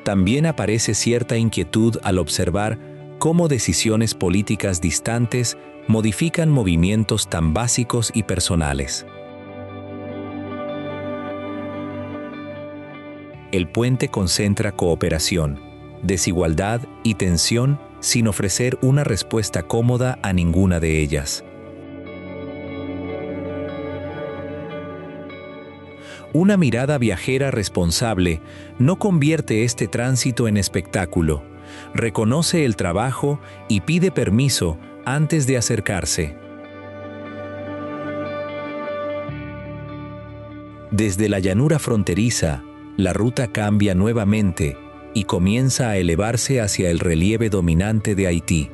Speaker 1: También aparece cierta inquietud al observar cómo decisiones políticas distantes modifican movimientos tan básicos y personales. El puente concentra cooperación, desigualdad y tensión sin ofrecer una respuesta cómoda a ninguna de ellas. Una mirada viajera responsable no convierte este tránsito en espectáculo, reconoce el trabajo y pide permiso antes de acercarse. Desde la llanura fronteriza, la ruta cambia nuevamente y comienza a elevarse hacia el relieve dominante de Haití.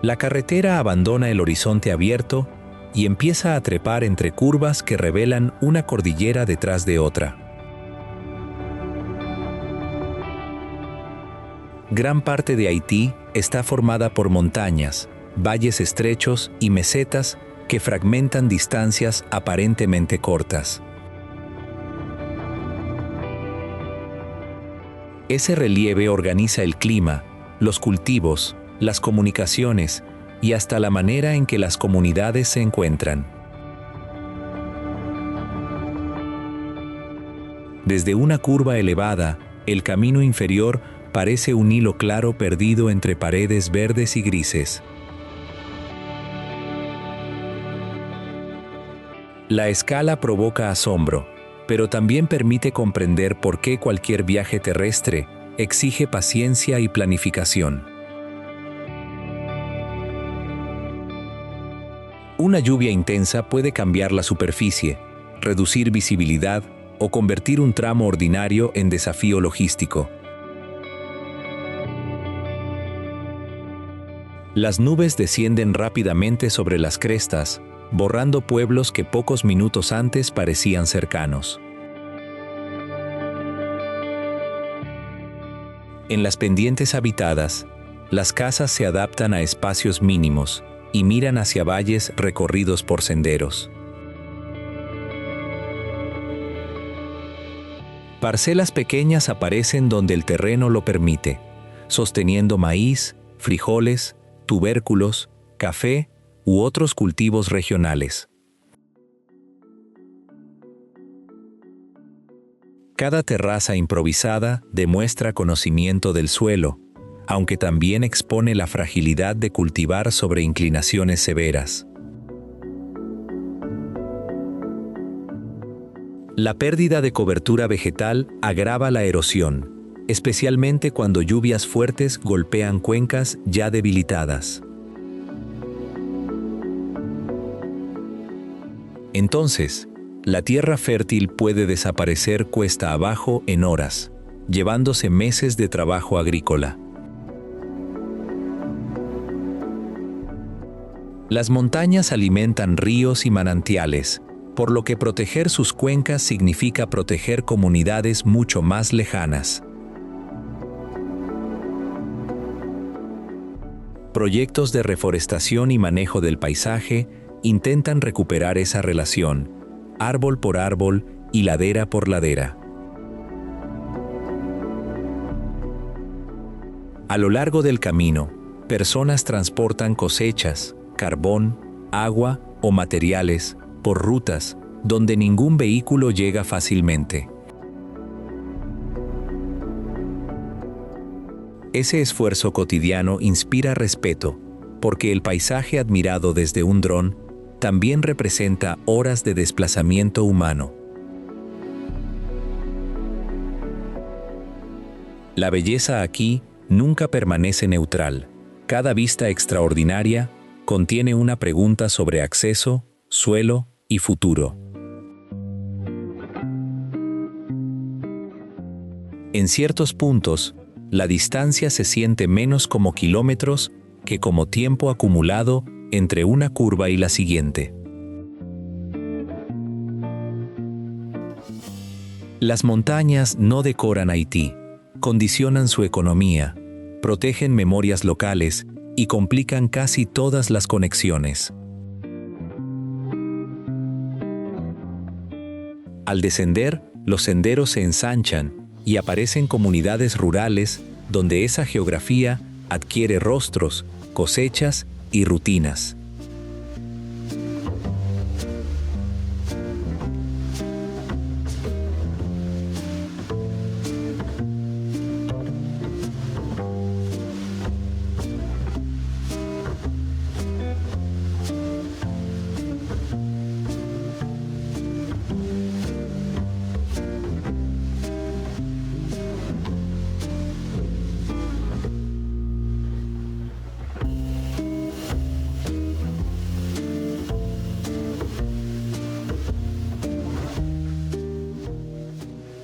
Speaker 1: La carretera abandona el horizonte abierto y empieza a trepar entre curvas que revelan una cordillera detrás de otra. Gran parte de Haití está formada por montañas, valles estrechos y mesetas que fragmentan distancias aparentemente cortas. Ese relieve organiza el clima, los cultivos, las comunicaciones y hasta la manera en que las comunidades se encuentran. Desde una curva elevada, el camino inferior parece un hilo claro perdido entre paredes verdes y grises. La escala provoca asombro, pero también permite comprender por qué cualquier viaje terrestre exige paciencia y planificación. Una lluvia intensa puede cambiar la superficie, reducir visibilidad o convertir un tramo ordinario en desafío logístico. Las nubes descienden rápidamente sobre las crestas, borrando pueblos que pocos minutos antes parecían cercanos. En las pendientes habitadas, las casas se adaptan a espacios mínimos y miran hacia valles recorridos por senderos. Parcelas pequeñas aparecen donde el terreno lo permite, sosteniendo maíz, frijoles, tubérculos, café u otros cultivos regionales. Cada terraza improvisada demuestra conocimiento del suelo, aunque también expone la fragilidad de cultivar sobre inclinaciones severas. La pérdida de cobertura vegetal agrava la erosión, especialmente cuando lluvias fuertes golpean cuencas ya debilitadas. Entonces, la tierra fértil puede desaparecer cuesta abajo en horas, llevándose meses de trabajo agrícola. Las montañas alimentan ríos y manantiales, por lo que proteger sus cuencas significa proteger comunidades mucho más lejanas. Proyectos de reforestación y manejo del paisaje intentan recuperar esa relación, árbol por árbol y ladera por ladera. A lo largo del camino, personas transportan cosechas, carbón, agua o materiales por rutas donde ningún vehículo llega fácilmente. Ese esfuerzo cotidiano inspira respeto, porque el paisaje admirado desde un dron también representa horas de desplazamiento humano. La belleza aquí nunca permanece neutral, Cada vista extraordinaria contiene una pregunta sobre acceso, suelo y futuro. En ciertos puntos, la distancia se siente menos como kilómetros que como tiempo acumulado entre una curva y la siguiente. Las montañas no decoran Haití, condicionan su economía, protegen memorias locales y complican casi todas las conexiones. Al descender, los senderos se ensanchan y aparecen comunidades rurales donde esa geografía adquiere rostros, cosechas y rutinas.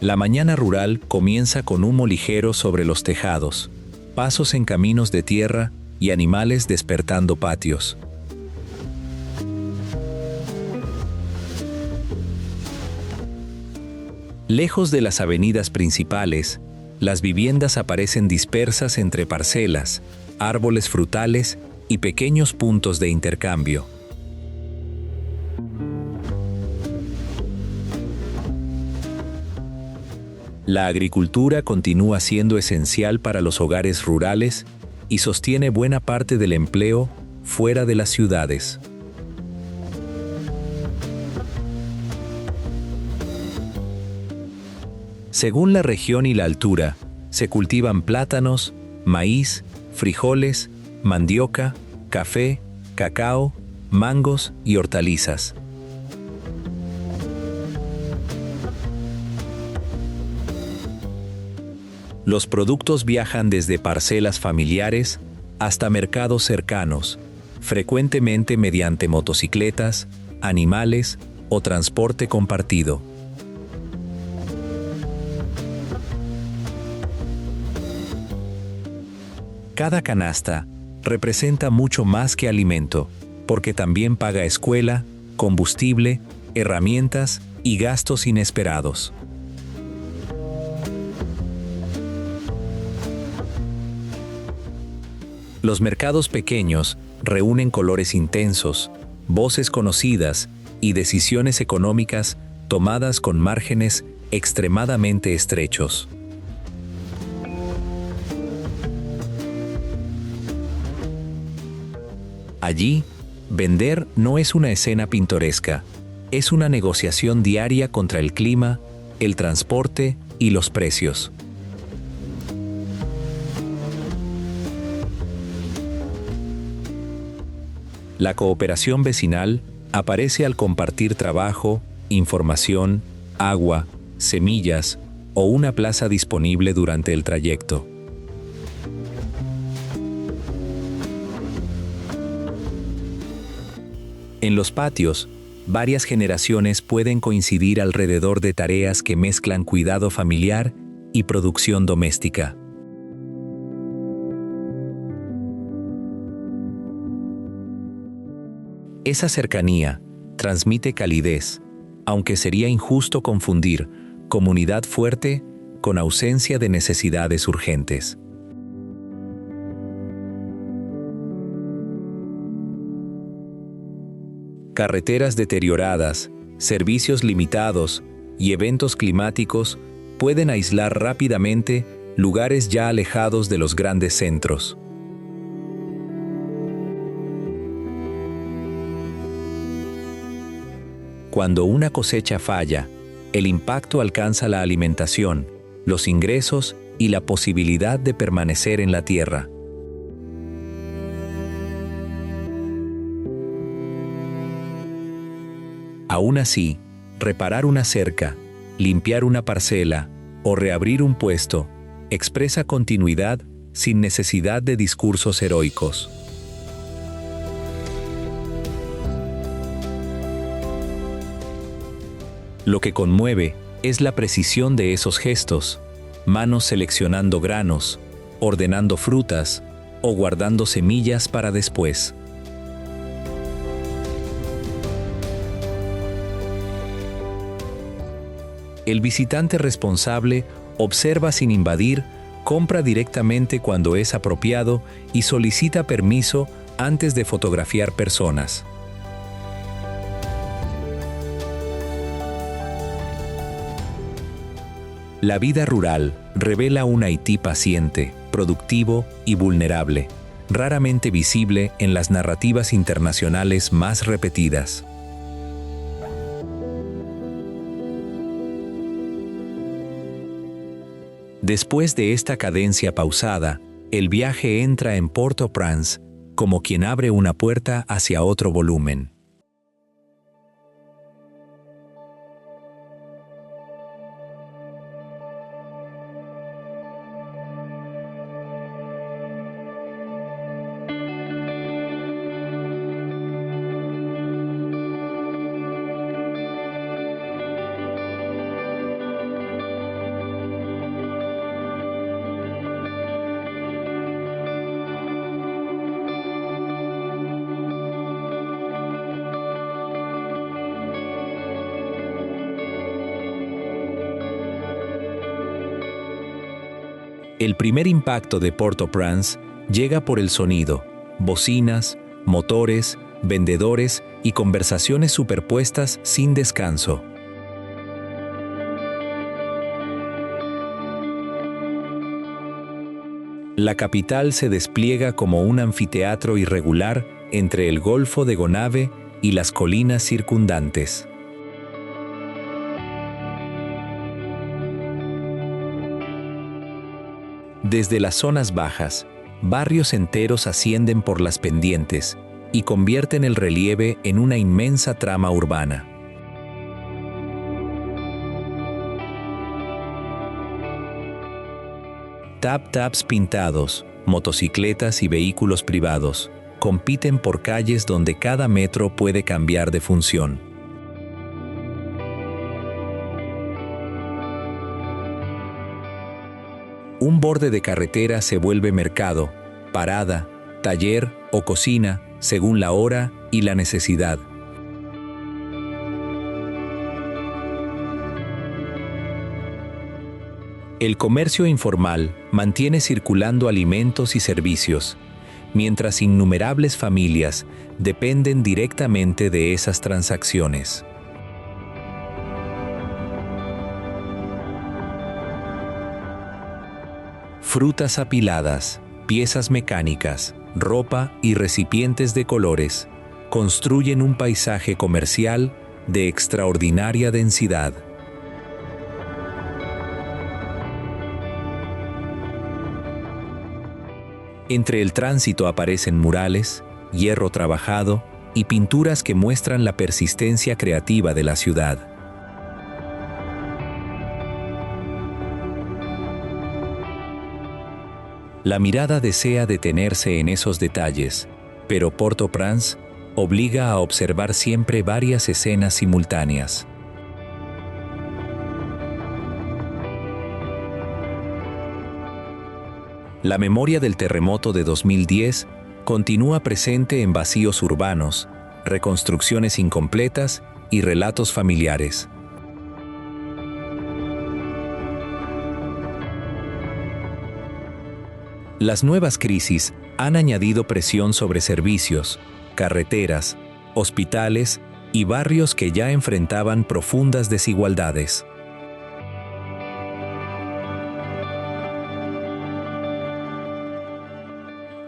Speaker 1: La mañana rural comienza con humo ligero sobre los tejados, pasos en caminos de tierra y animales despertando patios. Lejos de las avenidas principales, las viviendas aparecen dispersas entre parcelas, árboles frutales y pequeños puntos de intercambio. La agricultura continúa siendo esencial para los hogares rurales y sostiene buena parte del empleo fuera de las ciudades. Según la región y la altura, se cultivan plátanos, maíz, frijoles, mandioca, café, cacao, mangos y hortalizas. Los productos viajan desde parcelas familiares hasta mercados cercanos, frecuentemente mediante motocicletas, animales o transporte compartido. Cada canasta representa mucho más que alimento, porque también paga escuela, combustible, herramientas y gastos inesperados. Los mercados pequeños reúnen colores intensos, voces conocidas y decisiones económicas tomadas con márgenes extremadamente estrechos. Allí, vender no es una escena pintoresca, es una negociación diaria contra el clima, el transporte y los precios. La cooperación vecinal aparece al compartir trabajo, información, agua, semillas o una plaza disponible durante el trayecto. En los patios, varias generaciones pueden coincidir alrededor de tareas que mezclan cuidado familiar y producción doméstica. Esa cercanía transmite calidez, aunque sería injusto confundir comunidad fuerte con ausencia de necesidades urgentes. Carreteras deterioradas, servicios limitados y eventos climáticos pueden aislar rápidamente lugares ya alejados de los grandes centros. Cuando una cosecha falla, el impacto alcanza la alimentación, los ingresos y la posibilidad de permanecer en la tierra. Aún así, reparar una cerca, limpiar una parcela o reabrir un puesto expresa continuidad sin necesidad de discursos heroicos. Lo que conmueve es la precisión de esos gestos, manos seleccionando granos, ordenando frutas o guardando semillas para después. El visitante responsable observa sin invadir, compra directamente cuando es apropiado y solicita permiso antes de fotografiar personas. La vida rural revela un Haití paciente, productivo y vulnerable, raramente visible en las narrativas internacionales más repetidas. Después de esta cadencia pausada, el viaje entra en Port-au-Prince como quien abre una puerta hacia otro volumen. El primer impacto de Port-au-Prince llega por el sonido, bocinas, motores, vendedores y conversaciones superpuestas sin descanso. La capital se despliega como un anfiteatro irregular entre el Golfo de Gonave y las colinas circundantes. Desde las zonas bajas, barrios enteros ascienden por las pendientes y convierten el relieve en una inmensa trama urbana. Tap-taps pintados, motocicletas y vehículos privados compiten por calles donde cada metro puede cambiar de función. Un borde de carretera se vuelve mercado, parada, taller o cocina, según la hora y la necesidad. El comercio informal mantiene circulando alimentos y servicios, mientras innumerables familias dependen directamente de esas transacciones. Frutas apiladas, piezas mecánicas, ropa y recipientes de colores construyen un paisaje comercial de extraordinaria densidad. Entre el tránsito aparecen murales, hierro trabajado y pinturas que muestran la persistencia creativa de la ciudad. La mirada desea detenerse en esos detalles, pero Port-au-Prince obliga a observar siempre varias escenas simultáneas. La memoria del terremoto de 2010 continúa presente en vacíos urbanos, reconstrucciones incompletas y relatos familiares. Las nuevas crisis han añadido presión sobre servicios, carreteras, hospitales y barrios que ya enfrentaban profundas desigualdades.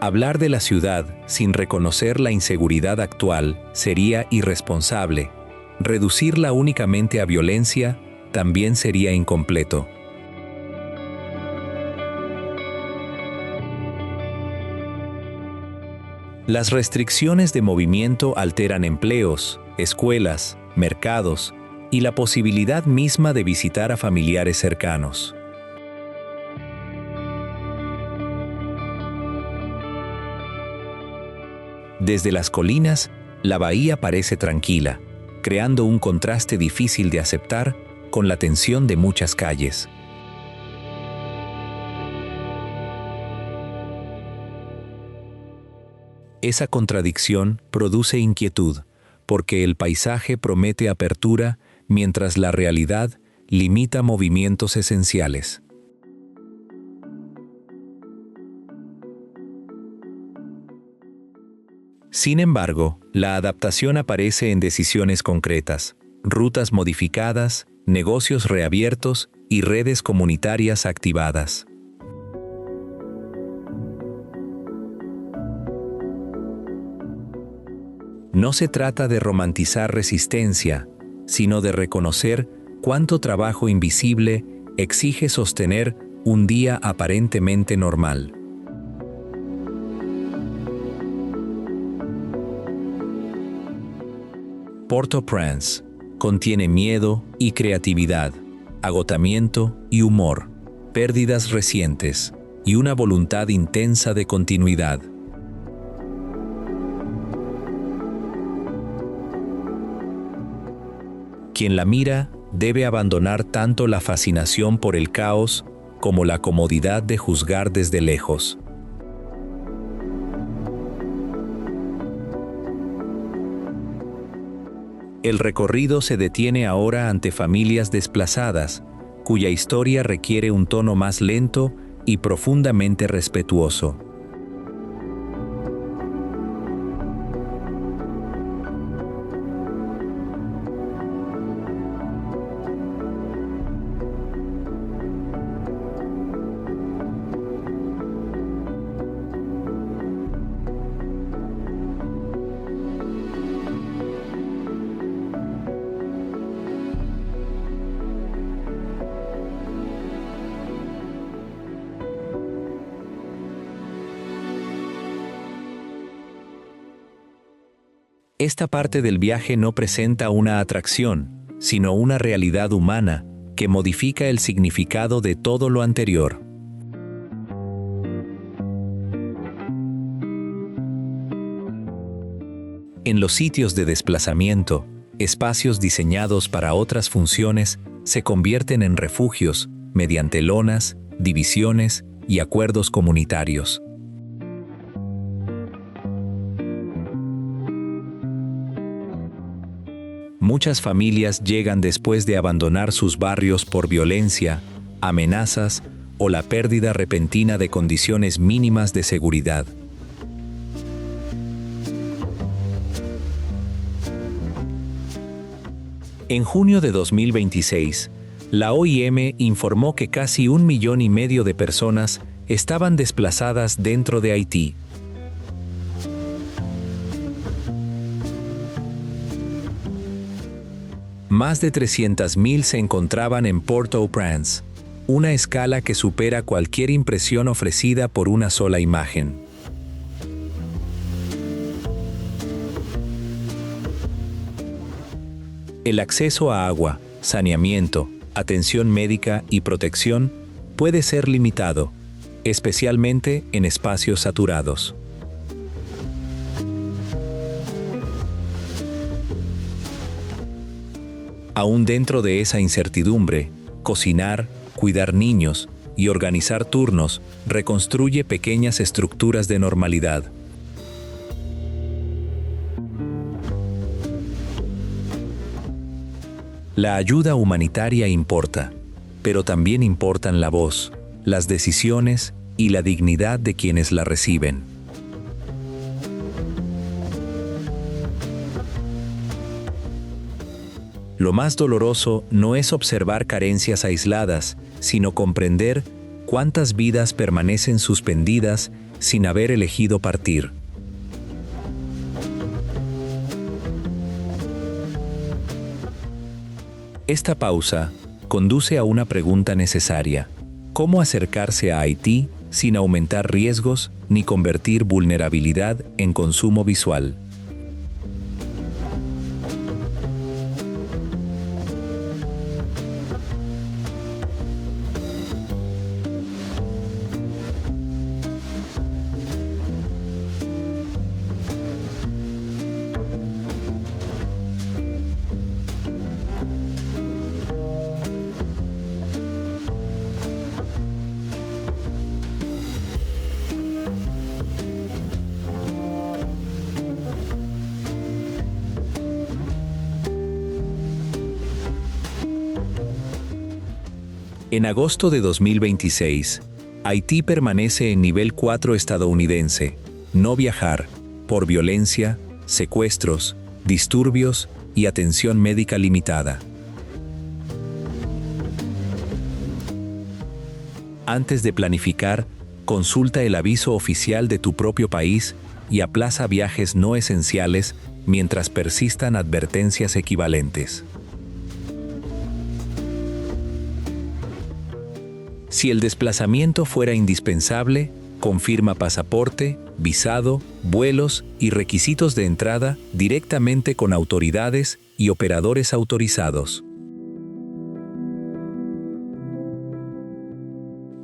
Speaker 1: Hablar de la ciudad sin reconocer la inseguridad actual sería irresponsable. Reducirla únicamente a violencia también sería incompleto. Las restricciones de movimiento alteran empleos, escuelas, mercados y la posibilidad misma de visitar a familiares cercanos. Desde las colinas, la bahía parece tranquila, creando un contraste difícil de aceptar con la tensión de muchas calles. Esa contradicción produce inquietud, porque el paisaje promete apertura mientras la realidad limita movimientos esenciales. Sin embargo, la adaptación aparece en decisiones concretas, rutas modificadas, negocios reabiertos y redes comunitarias activadas. No se trata de romantizar resistencia, sino de reconocer cuánto trabajo invisible exige sostener un día aparentemente normal. Port-au-Prince contiene miedo y creatividad, agotamiento y humor, pérdidas recientes y una voluntad intensa de continuidad. Quien la mira debe abandonar tanto la fascinación por el caos como la comodidad de juzgar desde lejos. El recorrido se detiene ahora ante familias desplazadas, cuya historia requiere un tono más lento y profundamente respetuoso. Esta parte del viaje no presenta una atracción, sino una realidad humana que modifica el significado de todo lo anterior. En los sitios de desplazamiento, espacios diseñados para otras funciones se convierten en refugios mediante lonas, divisiones y acuerdos comunitarios. Muchas familias llegan después de abandonar sus barrios por violencia, amenazas o la pérdida repentina de condiciones mínimas de seguridad. En junio de 2026, la OIM informó que casi 1,5 millones de personas estaban desplazadas dentro de Haití. Más de 300,000 se encontraban en Port-au-Prince, una escala que supera cualquier impresión ofrecida por una sola imagen. El acceso a agua, saneamiento, atención médica y protección puede ser limitado, especialmente en espacios saturados. Aún dentro de esa incertidumbre, cocinar, cuidar niños y organizar turnos reconstruye pequeñas estructuras de normalidad. La ayuda humanitaria importa, pero también importan la voz, las decisiones y la dignidad de quienes la reciben. Lo más doloroso no es observar carencias aisladas, sino comprender cuántas vidas permanecen suspendidas sin haber elegido partir. Esta pausa conduce a una pregunta necesaria: ¿cómo acercarse a Haití sin aumentar riesgos ni convertir vulnerabilidad en consumo visual? En agosto de 2026, Haití permanece en nivel 4 estadounidense, no viajar, por violencia, secuestros, disturbios y atención médica limitada. Antes de planificar, consulta el aviso oficial de tu propio país y aplaza viajes no esenciales mientras persistan advertencias equivalentes. Si el desplazamiento fuera indispensable, confirma pasaporte, visado, vuelos y requisitos de entrada directamente con autoridades y operadores autorizados.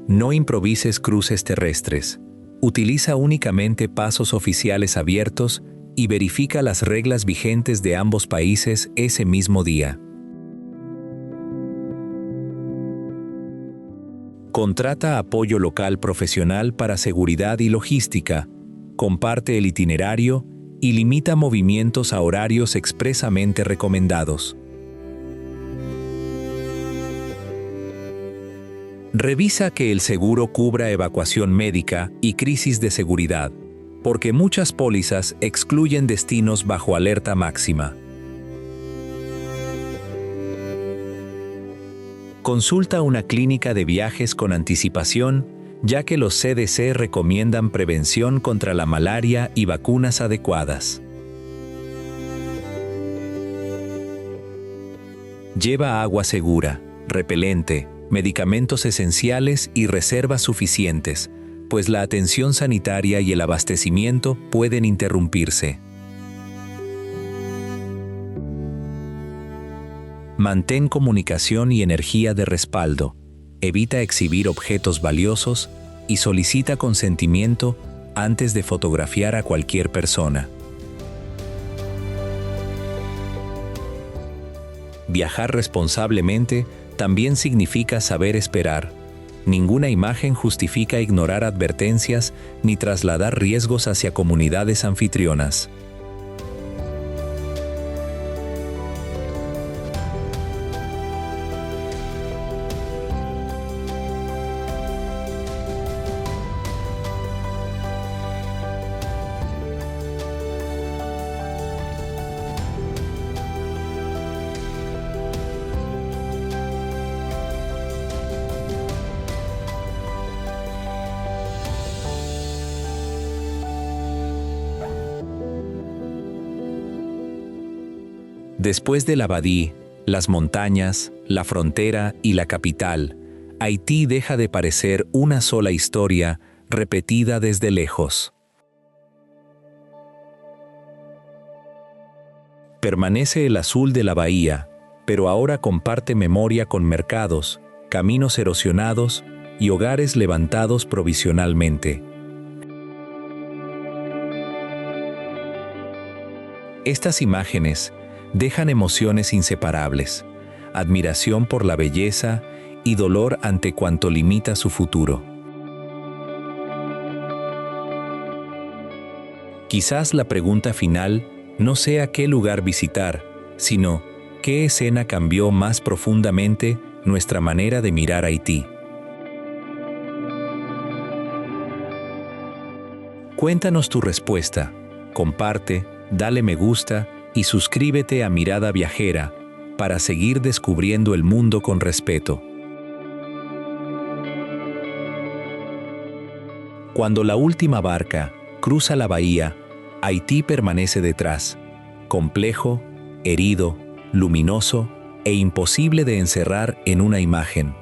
Speaker 1: No improvises cruces terrestres. Utiliza únicamente pasos oficiales abiertos y verifica las reglas vigentes de ambos países ese mismo día. Contrata apoyo local profesional para seguridad y logística, comparte el itinerario y limita movimientos a horarios expresamente recomendados. Revisa que el seguro cubra evacuación médica y crisis de seguridad, porque muchas pólizas excluyen destinos bajo alerta máxima. Consulta una clínica de viajes con anticipación, ya que los CDC recomiendan prevención contra la malaria y vacunas adecuadas. Lleva agua segura, repelente, medicamentos esenciales y reservas suficientes, pues la atención sanitaria y el abastecimiento pueden interrumpirse. Mantén comunicación y energía de respaldo, evita exhibir objetos valiosos y solicita consentimiento antes de fotografiar a cualquier persona. Viajar responsablemente también significa saber esperar. Ninguna imagen justifica ignorar advertencias ni trasladar riesgos hacia comunidades anfitrionas. Después del Abadí, las montañas, la frontera y la capital, Haití deja de parecer una sola historia repetida desde lejos. Permanece el azul de la bahía, pero ahora comparte memoria con mercados, caminos erosionados y hogares levantados provisionalmente. Estas imágenes dejan emociones inseparables, admiración por la belleza y dolor ante cuanto limita su futuro. Quizás la pregunta final no sea qué lugar visitar, sino qué escena cambió más profundamente nuestra manera de mirar Haití. Cuéntanos tu respuesta, comparte, dale me gusta y suscríbete a Mirada Viajera para seguir descubriendo el mundo con respeto. Cuando la última barca cruza la bahía, Haití permanece detrás, complejo, herido, luminoso e imposible de encerrar en una imagen.